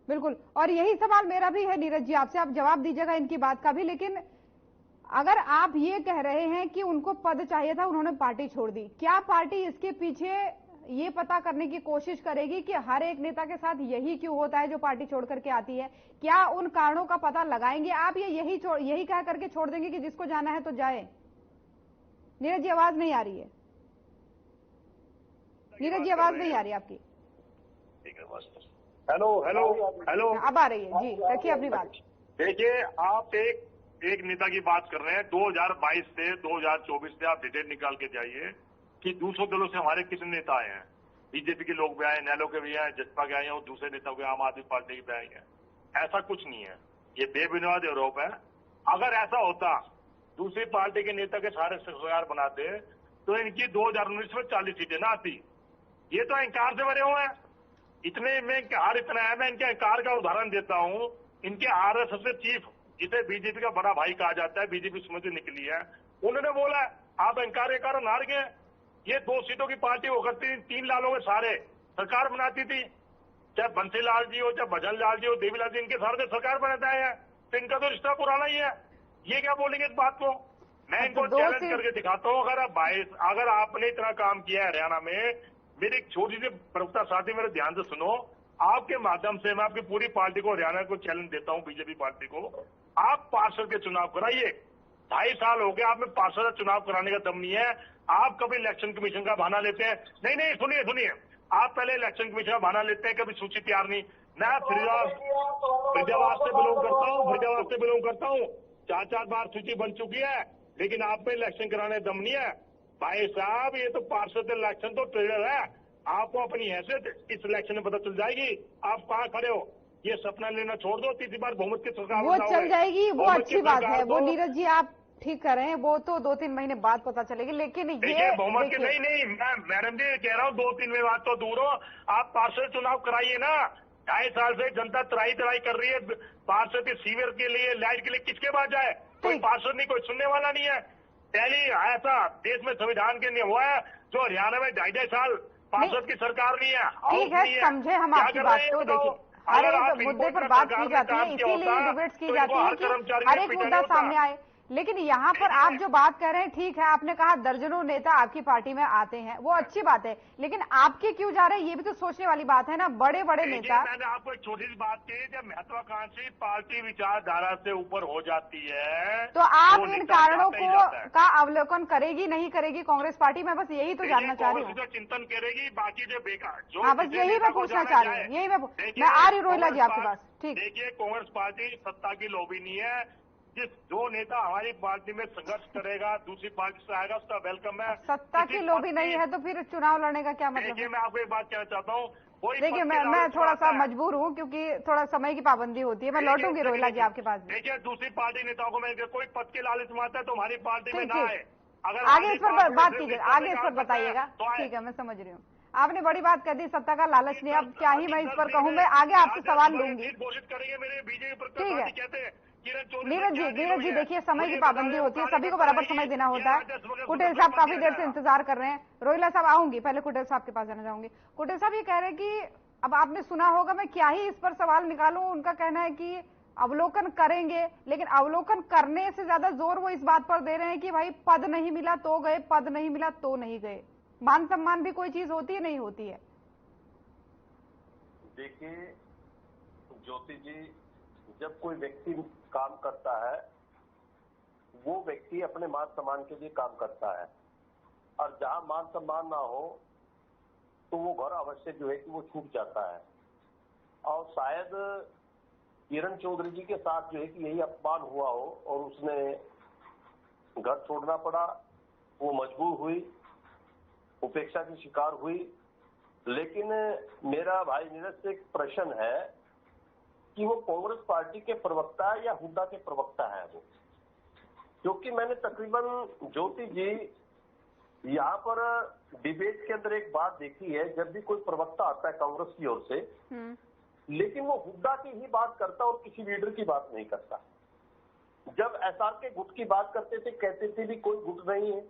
बिल्कुल, और यही सवाल मेरा भी है नीरज जी आपसे, आप जवाब दीजिएगा इनकी बात का भी। लेकिन अगर आप ये कह रहे हैं कि उनको पद चाहिए था, उन्होंने पार्टी छोड़ दी, क्या पार्टी इसके पीछे ये पता करने की कोशिश करेगी कि हर एक नेता के साथ यही क्यों होता है जो पार्टी छोड़ करके आती है? क्या उन कारणों का पता लगाएंगे आप, या यही कह करके छोड़ देंगे कि जिसको जाना है तो जाए? नीरज जी आवाज नहीं आ रही है। नीरज जी आवाज नहीं आ रही आपकी। हेलो हेलो हेलो, अब आ रही है जी, रखिए अपनी बात। देखिए, आप एक नेता की बात कर रहे हैं। 2022 से 2024 से आप डिटेल निकाल के जाइए कि दूसरों दलों से हमारे कितने नेता आए हैं। बीजेपी के लोग भी आए, नैलो के भी आए, जसपा के आए हैं और दूसरे नेताओं के, आम आदमी पार्टी के भी आए हैं। ऐसा कुछ नहीं है, ये बेबुनियाद आरोप है। अगर ऐसा होता, दूसरी पार्टी के नेता के सारे सरकार बनाते तो इनकी 2019 में 40 सीटें ना आती। ये तो अहंकार से भरे हुए हैं। इतने में अहंकार इतना है, मैं इनके अहंकार का उदाहरण देता हूं। इनके आरएसएस चीफ, जिसे बीजेपी का बड़ा भाई कहा जाता है, बीजेपी उसमें से निकली है, उन्होंने बोला आप अहंकार के कारण हार गए। ये 2 सीटों की पार्टी होकर 3 लालों के सारे सरकार बनाती थी, चाहे बंसीलाल जी हो, चाहे भजन लाल जी हो, देवीलाल जी, इनके सारे सरकार बनाते आए हैं। तो इनका तो रिश्ता पुराना ही है। ये क्या बोलेंगे इस बात को? मैं इनको चैलेंज करके दिखाता हूँ। अगर आपने इतना काम किया है हरियाणा में, मेरी एक छोटी सी प्रवक्ता साथी मेरे ध्यान से सुनो, आपके माध्यम से मैं आपकी पूरी पार्टी को, हरियाणा को चैलेंज देता हूं, बीजेपी पार्टी को, आप पार्षद के चुनाव कराइए। 2.5 साल हो गए, आप में पार्षद का चुनाव कराने का दम नहीं है। आप कभी इलेक्शन कमीशन का बहाना लेते हैं। नहीं, सुनिए, आप पहले इलेक्शन कमीशन का बहाना लेते हैं, कभी सूची तैयार नहीं। मैं फरीदाबाद से बिलोंग करता हूँ। 4 बार सूची बन चुकी है, लेकिन आप में इलेक्शन कराने का दम नहीं है। भाई साहब, ये तो पार्षद इलेक्शन तो ट्रेलर है। आपको अपनी हैसियत इस इलेक्शन में पता चल जाएगी आप कहाँ खड़े हो। ये सपना लेना छोड़ दो, तीसरी बार बहुमत की सरकार वो चल जाएगी, वो अच्छी बात है। वो नीरज जी आप ठीक कर रहे हैं, वो तो 2-3 महीने बाद पता चलेगी। लेकिन ये बहुमत की नहीं, मैं मैडम जी कह रहा हूँ, 2-3 महीने बाद तो दूर हो, आप पार्षद चुनाव कराइए ना। 2.5 साल से जनता तराई कर रही है पार्षद के, सीवर के लिए, लाइट के लिए। किसके पास जाए? कोई पार्षद नहीं, कोई सुनने वाला नहीं है। पहली ऐसा देश में संविधान के लिए हुआ है जो हरियाणा में 2.5 साल पार्षद की सरकार नहीं है। ठीक है, समझे हम आपकी बात को। देखिए, हर एक मुद्दे पर बात की जाती है, इसीलिए डिबेट्स की जाती है कि हर एक मुद्दा सामने आए। लेकिन यहाँ पर आप जो बात कर रहे हैं, ठीक है, आपने कहा दर्जनों नेता आपकी पार्टी में आते हैं, वो अच्छी बात है, लेकिन आपके क्यों जा रहे हैं, ये भी तो सोचने वाली बात है ना। बड़े बड़े नेता, मैंने आपको एक छोटी सी बात की, जब महत्वाकांक्षी पार्टी विचारधारा से ऊपर हो जाती है तो आप इन कारणों का अवलोकन करेगी नहीं करेगी कांग्रेस पार्टी? मैं बस यही तो जानना चाह रही हूँ। चिंतन करेगी, बाकी जो बेकार जो, हाँ, बस यही मैं पूछना चाह रही हूँ, यही मैं आ रही हूँ रोहिला जी आपके पास। ठीक, देखिए, कांग्रेस पार्टी सत्ता की लोभी नहीं है। जो नेता हमारी पार्टी में संघर्ष करेगा, दूसरी पार्टी से आएगा, उसका वेलकम है। सत्ता की लोभी नहीं है तो फिर चुनाव लड़ने का क्या मतलब? देखिए, मैं आपको एक बात कहना चाहता हूँ। देखिए, मैं थोड़ा सा मजबूर हूँ क्योंकि थोड़ा समय की पाबंदी होती है। मैं लौटूंगी रोहिला जी आपके पास। देखिए, दूसरी पार्टी नेताओं को मैं कोई पद के लालच में आता है तो हमारी पार्टी में ना आए। अगर आगे इस पर बात कीजिए, आगे इस पर बताइएगा। ठीक है, मैं समझ रही हूँ। आपने बड़ी बात कर दी, सत्ता का लालच नहीं। अब क्या ही मैं इस पर कहूँ, मैं आगे आपसे सवाल लूंगी। घोषित करेंगे मेरे बीजेपी पर। ठीक है कहते हैं नीरज जी, देखिए, समय की पाबंदी होती है, सभी को बराबर समय देना होता है। कुटेल साहब काफी देर से इंतजार कर रहे हैं। रोहिला साहब आऊंगी, पहले कुटेल साहब के पास जाना चाहूंगी। कुटेल साहब ये कह रहे हैं कि अब आपने सुना होगा, मैं क्या ही इस पर सवाल निकालूं। उनका कहना है कि अवलोकन करेंगे, लेकिन अवलोकन करने से ज्यादा जोर वो इस बात पर दे रहे हैं कि भाई पद नहीं मिला तो गए, पद नहीं मिला तो नहीं गए। मान सम्मान भी कोई चीज होती है, नहीं होती है? देखिए ज्योति जी, जब कोई व्यक्ति काम करता है वो व्यक्ति अपने मान सम्मान के लिए काम करता है, और जहां मान सम्मान ना हो तो वो घर अवश्य जो है कि वो छूट जाता है। और शायद किरण चौधरी जी के साथ जो है कि यही अपमान हुआ हो और उसने घर छोड़ना पड़ा, वो मजबूर हुई, उपेक्षा की शिकार हुई। लेकिन मेरा भाई नीरज से एक प्रश्न है कि वो कांग्रेस पार्टी के प्रवक्ता है या हुड्डा के प्रवक्ता है वो? क्योंकि मैंने तकरीबन ज्योति जी यहाँ पर डिबेट के अंदर एक बात देखी है, जब भी कोई प्रवक्ता आता है कांग्रेस की ओर से, लेकिन वो हुड्डा की ही बात करता और किसी लीडर की बात नहीं करता। जब एसआर के गुट की बात करते थे कहते थे भी कोई गुट नहीं है,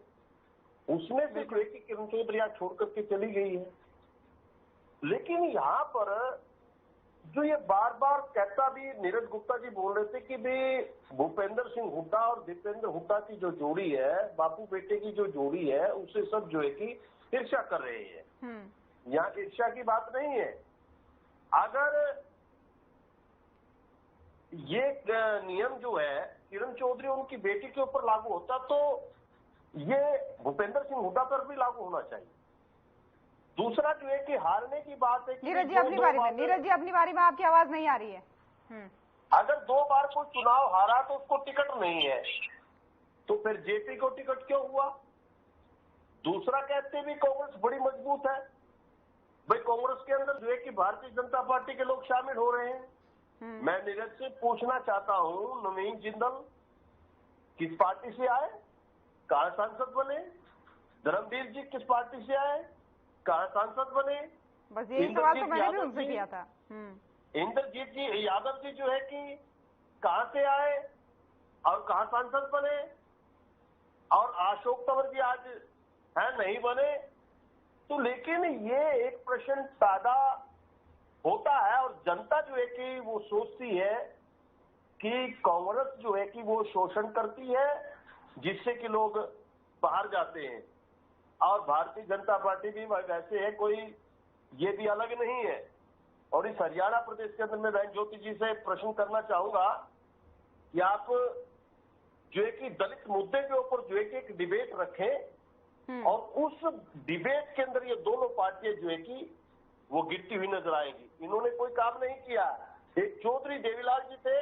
उसमें से जो है कि किरण चौधरी यहाँ छोड़ करके चली गई है। लेकिन यहाँ पर जो ये बार बार कहता भी नीरज गुप्ता जी बोल रहे थे कि भी भूपेंद्र सिंह हुड्डा और दीपेंद्र हुड्डा की जो जोड़ी है, बापू बेटे की जो जोड़ी है, उससे सब जो है कि ईर्ष्या कर रहे हैं। यहाँ ईर्ष्या की बात नहीं है। अगर ये नियम जो है किरण चौधरी उनकी बेटी के ऊपर लागू होता तो ये भूपेंद्र सिंह हुड्डा पर भी लागू होना चाहिए। दूसरा जो है कि हारने की बात है कि नीरज जी अपनी बारी में आपकी आवाज नहीं आ रही है। अगर 2 बार कोई चुनाव हारा तो उसको टिकट नहीं है, तो फिर जेपी को टिकट क्यों हुआ? दूसरा कहते भी कांग्रेस बड़ी मजबूत है। भाई कांग्रेस के अंदर जो है कि भारतीय जनता पार्टी के लोग शामिल हो रहे हैं। मैं नीरज से पूछना चाहता हूं, नवीन जिंदल किस पार्टी से आए, कहां सांसद बने? धर्मवीर जी किस पार्टी से आए, कहां सांसद बने? बस यही सवाल तो मैंने भी उनसे किया था। इंद्रजीत जी यादव जी जो है कि कहां से आए और कहां सांसद बने? और अशोक तंवर जी आज है नहीं बने। तो लेकिन ये एक प्रश्न पैदा होता है और जनता जो है कि वो सोचती है कि कांग्रेस जो है कि वो शोषण करती है, जिससे कि लोग बाहर जाते हैं। और भारतीय जनता पार्टी भी वैसे है, कोई ये भी अलग नहीं है। और इस हरियाणा प्रदेश के अंदर मैं बहन ज्योति जी से प्रश्न करना चाहूंगा कि आप जो है कि दलित मुद्दे के ऊपर जो है कि एक डिबेट रखें और उस डिबेट के अंदर ये दोनों पार्टियां जो है कि वो गिरती हुई नजर आएगी। इन्होंने कोई काम नहीं किया। एक चौधरी देवीलाल जी थे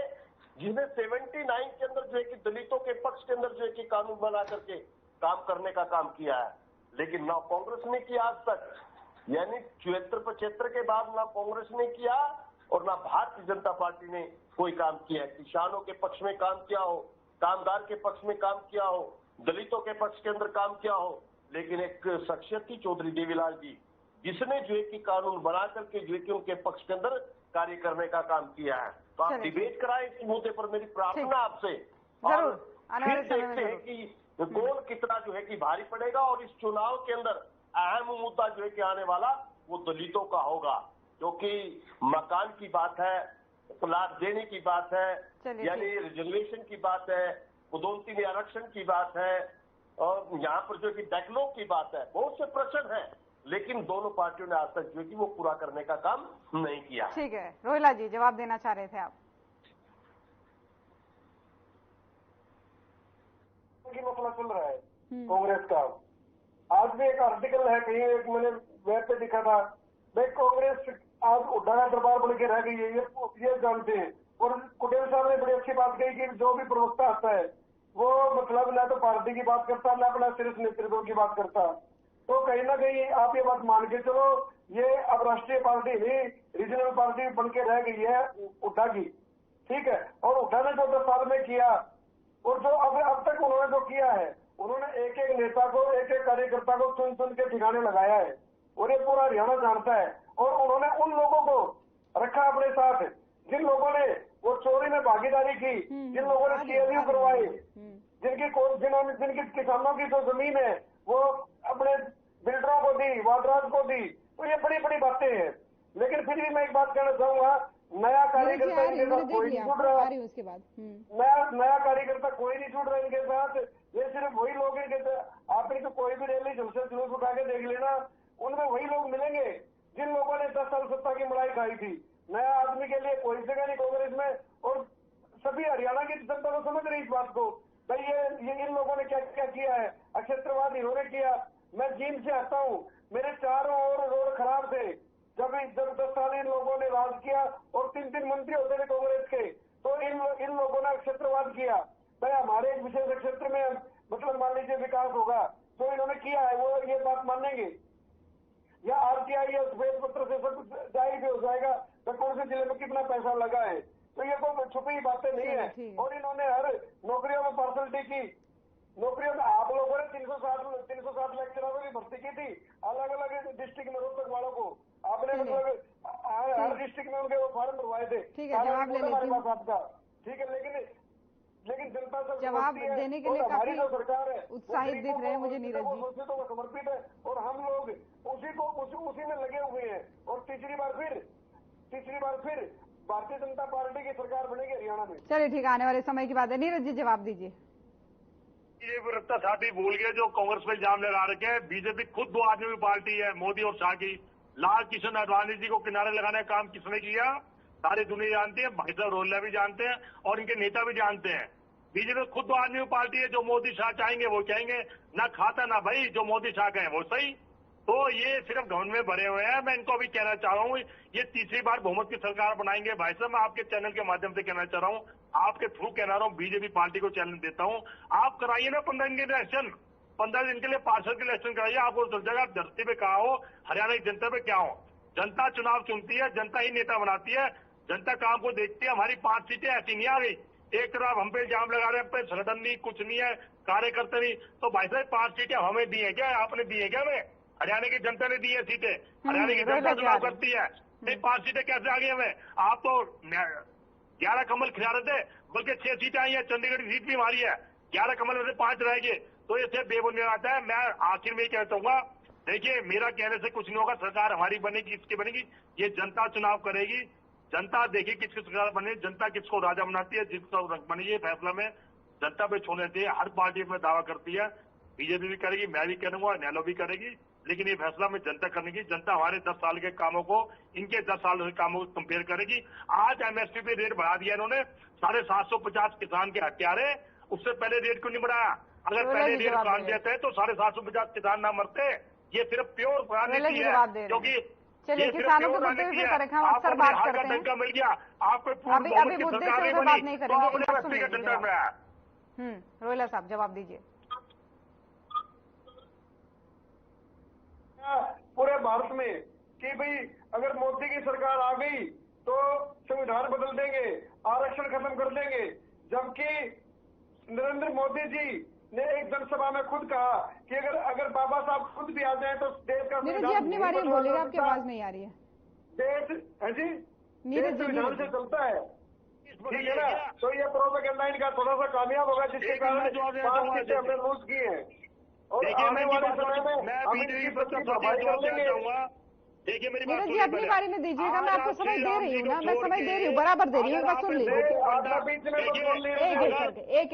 जिसने 79 के अंदर जो है कि दलितों के पक्ष के अंदर जो है कि कानून बना करके काम करने का काम किया है, लेकिन ना कांग्रेस ने किया आज तक। यानी 74-75 के बाद ना कांग्रेस ने किया और ना भारतीय जनता पार्टी ने कोई काम किया है। किसानों के पक्ष में काम किया हो, कामगार के पक्ष में काम किया हो, दलितों के पक्ष के अंदर काम किया हो, लेकिन एक शख्सियत थी चौधरी देवीलाल जी, जिसने जो है कि कानून बना करके जो है कि उनके पक्ष के अंदर कार्य करने का काम किया है। तो आप डिबेट कराएं इस मुद्दे पर, मेरी प्रार्थना आपसे। और फिर देखते हैं कि कौन कितना जो है कि भारी पड़ेगा। और इस चुनाव के अंदर अहम मुद्दा जो है कि आने वाला वो दलितों का होगा, क्योंकि मकान की बात है, प्लाट देने की बात है, यानी रिजर्वेशन की बात है, पदोन्नति में आरक्षण की बात है, और यहाँ पर जो कि डेक्लोग की बात है। बहुत से प्रश्न है, लेकिन दोनों पार्टियों ने आज तक जो है कि वो पूरा करने का काम नहीं किया। ठीक है, रोहिला जी जवाब देना चाह रहे थे आप। मसला चल रहा है कांग्रेस का। आज भी एक आर्टिकल है कहीं, एक मैंने वेब पे दिखा था, भाई कांग्रेस आज हुड्डा का दरबार बन के रह गई है, ये जानते हैं। और कुटेल साहब ने बड़ी अच्छी बात कही कि जो भी प्रवक्ता आता है वो मतलब ना तो पार्टी की बात करता, ना अपना सिर्फ नेतृत्व की बात करता। तो कहीं ना कहीं आप ये बात मान के चलो, ये अब राष्ट्रीय पार्टी नहीं रीजनल पार्टी बन के रह गई है हुड्डा की, ठीक है। और हुड्डा ने जो 10 साल में किया और जो अब तक उन्होंने जो किया है, उन्होंने एक एक नेता को, एक एक कार्यकर्ता को चुन चुन के ठिकाने लगाया है और ये पूरा हरियाणा जानता है। और उन्होंने उन लोगों को रखा अपने साथ जिन लोगों ने वो चोरी में भागीदारी की, जिन लोगों ने सीएलयू करवाए, जिनकी किसानों की जो जमीन है वो अपने बिल्डरों को दी, वाड्राज को दी। तो ये बड़ी बड़ी बातें हैं। लेकिन फिर भी मैं एक बात कहना चाहूंगा, नया कार्यकर्ता इनके साथ कोई नहीं जुड़ रहा, नया कार्यकर्ता कोई नहीं जुड़ रहा इनके साथ। ये सिर्फ वही लोग इनके साथ, आप इनको कोई भी रैली जुलूस उठा के देख लेना, उनमें वही लोग मिलेंगे जिन लोगों ने 10 साल सत्ता की मलाई खाई थी। नया आदमी के लिए कोई जगह नहीं कांग्रेस में। और सभी हरियाणा की जनता को समझ रही इस बात को भाई ये इन लोगों ने क्या क्या किया है, अक्षेत्रवाद इन्होंने किया। मैं जींद से आता हूँ, मेरे चारों ओर रोड खराब थे। जब 10 साल इन लोगों ने राज किया और 3 मंत्री होते थे कांग्रेस के, तो इन लोगों ने क्षेत्रवाद किया। भाई हमारे एक विशेष क्षेत्र में मतलब मान लीजिए विकास होगा, तो इन्होंने किया है, वो ये बात मानेंगे? या आरटीआई या श्वेत पत्र से सब जाहिर भी हो जाएगा तो कौन से जिले में कितना पैसा लगा है। तो ये कोई छुपी बातें नहीं है। और इन्होंने हर नौकरियों में पार्सलिटी की। नौकरियों में आप लोगों ने 360 लेक्चररों की भर्ती की थी अलग अलग डिस्ट्रिक्ट में, रोहतक वालों को आपने मतलब हर डिस्ट्रिक्ट में उनके वो फॉर्म भरवाए थे। ठीक है, जवाब ले लेती हूँ आपका। ठीक है, लेकिन जनता सब जवाब देने के लिए काफी जो सरकार है उत्साहित दिख रहे हैं मुझे नीरज जी। वो समर्पित है और हम लोग उसी में लगे हुए हैं। और तीसरी बार फिर भारतीय जनता पार्टी की सरकार बनेगी हरियाणा में। चलिए ठीक है, आने वाले समय की बात है। नीरज जी जवाब दीजिए। ये रखता साहब भी भूल गए जो कांग्रेस में इल्जाम लगा रखे हैं। बीजेपी खुद 2 आदमी की पार्टी है, मोदी और शाह की। लाल कृष्ण आडवाणी जी को किनारे लगाने का काम किसने किया सारी दुनिया जानती है, भाई साहब रोहल्ला भी जानते हैं और इनके नेता भी जानते हैं। बीजेपी खुद 2 आदमी की पार्टी है, जो मोदी शाह चाहेंगे वो कहेंगे, ना खाता ना भाई, जो मोदी शाह कहें वो सही। तो ये सिर्फ घमंड में भरे हुए हैं। मैं इनको अभी कहना चाह रहा हूँ, ये तीसरी बार बहुमत की सरकार बनाएंगे। भाई साहब मैं आपके चैनल के माध्यम से कहना चाह रहा हूँ, आपके थ्रू कहना रहा हूँ, बीजेपी पार्टी को चैलेंज देता हूँ, आप कराइए ना 15 दिन के इलेक्शन, 15 दिन के लिए पार्षद के इलेक्शन कराइए। आपको चल जाएगा आप धरती पे कहा हो, हरियाणा की जनता पे क्या हो। जनता चुनाव चुनती है, जनता ही नेता बनाती है, जनता काम को देखती है। हमारी 5 सीटें ऐसी नहीं आ गई, एक तरफ हम पे इल्जाम लगा रहे हैं, पे संगठन नहीं, कुछ नहीं है, कार्यकर्ता नहीं। तो भाई साहब 5 सीटें हमें दी है क्या, आपने दी है क्या? हमें हरियाणा की जनता ने दी है सीटें, हरियाणा की जनता चुनाव करती है। नहीं 5 सीटें कैसे आ गई हमें? आप तो 11 कमल खिला रहे थे, बल्कि 6 सीटें आई है, चंडीगढ़ की सीट भी हमारी है। 11 कमल में से 5 रहेंगे, तो ये सिर्फ बेबुनियाद आता है। मैं आखिर में ये कहना चाहूंगा, देखिए मेरा कहने से कुछ नहीं होगा, सरकार हमारी बनेगी, किसकी बनेगी ये जनता चुनाव करेगी। जनता देखिए किसकी सरकार बने, जनता किसको राजा बनाती है, जिसको बनेगी फैसला में जनता पे छोड़ना चाहिए। हर पार्टी में दावा करती है, बीजेपी भी करेगी, मैं भी करूंगा, न्यालो भी करेगी, लेकिन ये फैसला में जनता करने की। जनता हमारे 10 साल के कामों को इनके 10 साल के कामों को कंपेयर करेगी। आज एमएसपी पे रेट बढ़ा दिया इन्होंने, 750 किसान के हत्यारे, उससे पहले रेट क्यों नहीं बढ़ाया? अगर पहले रेट काट देते तो 750 किसान ना मरते। ये सिर्फ प्योर राजनीति है, क्योंकि चलिए किसानों के मुद्दे पे हम अक्सर बात करते हैं। डंका मिल गया आपको, अभी मुद्दे से बात नहीं करेंगे। रोहिला साहब जवाब दीजिए। पूरे भारत में कि भाई अगर मोदी की सरकार आ गई तो संविधान बदल देंगे, आरक्षण खत्म कर देंगे, जबकि नरेंद्र मोदी जी ने एक जनसभा में खुद कहा कि अगर बाबा साहब खुद भी आ जाए तो देश का नीरज जी अपनी बारे में बोलिएगा, आपकी आवाज नहीं आ रही है। देश है जी, देश संविधान से चलता है, ठीक है ना। तो ये प्रोपेगेंडा इनका थोड़ा सा कामयाब होगा, जिसके कारण 5 सीटें हमने लूज की है। और आने वाले समय में हम इनकी सफाई कर लेंगे। देखिए मेरी नीरज जी अपनी बारे में दीजिएगा, मैं आपको समझ दे रही हूँ ना, मैं समझ दे रही हूँ, बराबर दे रही हूँ, बस सुन लीजिए।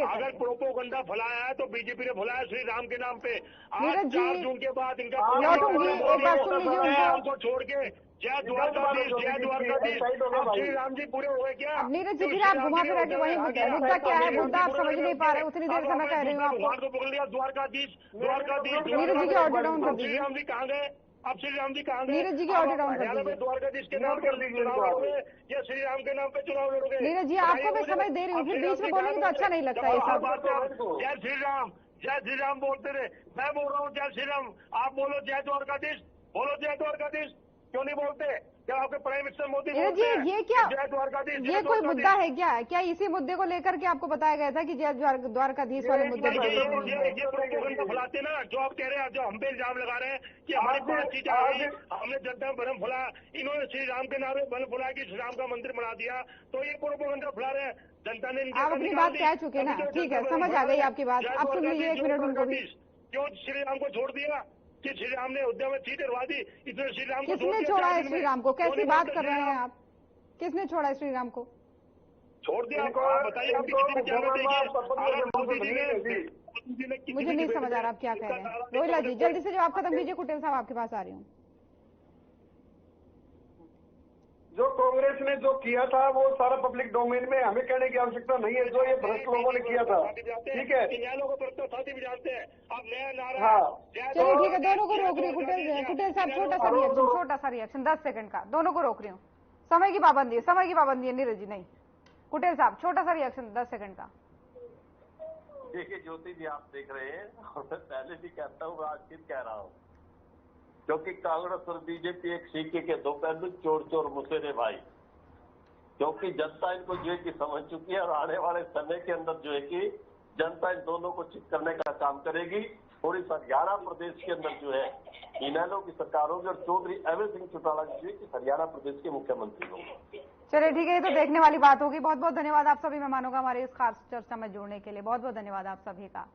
अगर प्रोपोगंडा फैलाया है तो बीजेपी ने फैलाया श्री राम के नाम पे। नीरज जी 4 जून के बाद इनका लौटूंगी, एक बार सुन लीजिए उनको छोड़ के जय द्वारकाधीश, जय द्वारकाधीश। श्री राम जी पूरे हो गए क्या? नीरज जी फिर आप घुमा फिरा के वही मुद्दा क्या है, मुद्दा आप समझ नहीं पा रहे, उतनी देर से मैं कह रही हूँ आपको। भगवान को पकड़ लिया, द्वारकाधीश, द्वारकाधीश। नीरज जी की ऑडियो डाउन कर श्री दीजिए। राम जी कहाँ गए? अब श्री राम जी कहाँ गए? नीरज जी की ऑडियो डाउन कर दीजिए। द्वारकाधीश के नाम पर चुनाव लड़ोगे या श्री राम के नाम पे चुनाव लड़ोगे? नीरज जी आपको मैं समझ दे रही हूँ, फिर बीच में बोलेंगे तो अच्छा नहीं लगता ये सब। जय श्री राम बोलते रहे, मैं बोल रहा हूँ जय श्री राम, आप बोलो जय द्वारकाधीश, बोलो जय द्वारकाधीश, क्यों नहीं बोलते? क्या आपके प्राइम मिनिस्टर मोदी बोलते हैं ये क्या, जय द्वारकाधीश? ये कोई मुद्दा है क्या इसी मुद्दे को लेकर के आपको बताया गया था कि जय द्वारकाधीश वाले मुद्दे पर? ये प्रोपोगंडा फैलाते ना, जो आप कह रहे हैं, जो हम पे इल्जाम लगा रहे हैं कि हमारी 5 सीटें आ गई, हमने जनता में भ्रम फैलाया, इन्होंने श्री राम के नाम पे भ्रम फैलाया कि श्री राम का मंदिर बना दिया, तो ये प्रोपोगंडा फैला रहे हैं। जनता ने आप अपनी बात कह चुके ना, ठीक है, समझ आ गई आपकी बात। अब सुन लीजिए 1 मिनट उनको भी। क्यों श्री राम को छोड़ दिया कि श्री राम ने अयोध्या में सीटें रवा दी, इसने श्री राम को किसने छोड़ा है श्री राम को? कैसी बात कर रहे हैं आप? किसने छोड़ा है श्री राम को? छोड़ दिया आप बताइए, आपकी किसी ने मुझे नहीं समझ आ रहा आप क्या कह रहे हैं। रोहिला जी जल्दी से जवाब खत्म कीजिए, कुटेल साहब आपके पास आ रही हूँ। जो कांग्रेस ने जो किया था वो सारा पब्लिक डोमेन में, हमें कहने की आवश्यकता नहीं है। जो ये भ्रष्ट लोगों ने किया था, ठीक है, न्यायालयों को प्रश्न साथी भी जानते हैं। अब नया नारा, हाँ, चलिए ठीक है, दोनों को रोक रही हूँ। कुटेल साहब छोटा सा रिएक्शन 10 सेकंड का, दोनों को रोक रही हूँ। समय की पाबंदी है नीरज जी। नहीं, कुटेल साहब छोटा सा रिएक्शन 10 सेकंड का। देखिए ज्योति जी, आप देख रहे हैं, और मैं पहले भी कहता हूँ, आज फिर कह रहा हूँ, क्योंकि कांग्रेस और बीजेपी एक सिक्के के दो पहलू, चोर चोर मुसेरे भाई। क्योंकि जनता इनको जो है कि समझ चुकी है, और आने वाले समय के अंदर जो है कि जनता इन दोनों को चित करने का काम करेगी। और इस हरियाणा प्रदेश के अंदर जो है इनेलो की सरकार होगी, और चौधरी अभय सिंह चौटाला जी की हरियाणा प्रदेश के मुख्यमंत्री होंगे। चलिए ठीक है, ये तो देखने वाली बात होगी। बहुत बहुत धन्यवाद आप सभी मेहमानों का हमारे इस खास चर्चा में जुड़ने के लिए। बहुत बहुत धन्यवाद आप सभी का।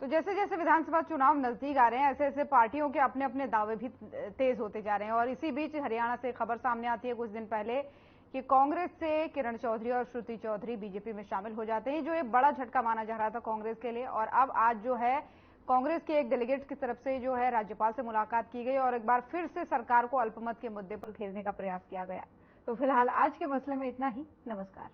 तो जैसे जैसे विधानसभा चुनाव नजदीक आ रहे हैं, ऐसे ऐसे पार्टियों के अपने अपने दावे भी तेज होते जा रहे हैं। और इसी बीच हरियाणा से खबर सामने आती है कुछ दिन पहले कि कांग्रेस से किरण चौधरी और श्रुति चौधरी बीजेपी में शामिल हो जाते हैं, जो एक बड़ा झटका माना जा रहा था कांग्रेस के लिए। और अब आज जो है कांग्रेस के एक डेलीगेट की तरफ से जो है राज्यपाल से मुलाकात की गई और एक बार फिर से सरकार को अल्पमत के मुद्दे पर घेरने का प्रयास किया गया। तो फिलहाल आज के मसले में इतना ही। नमस्कार।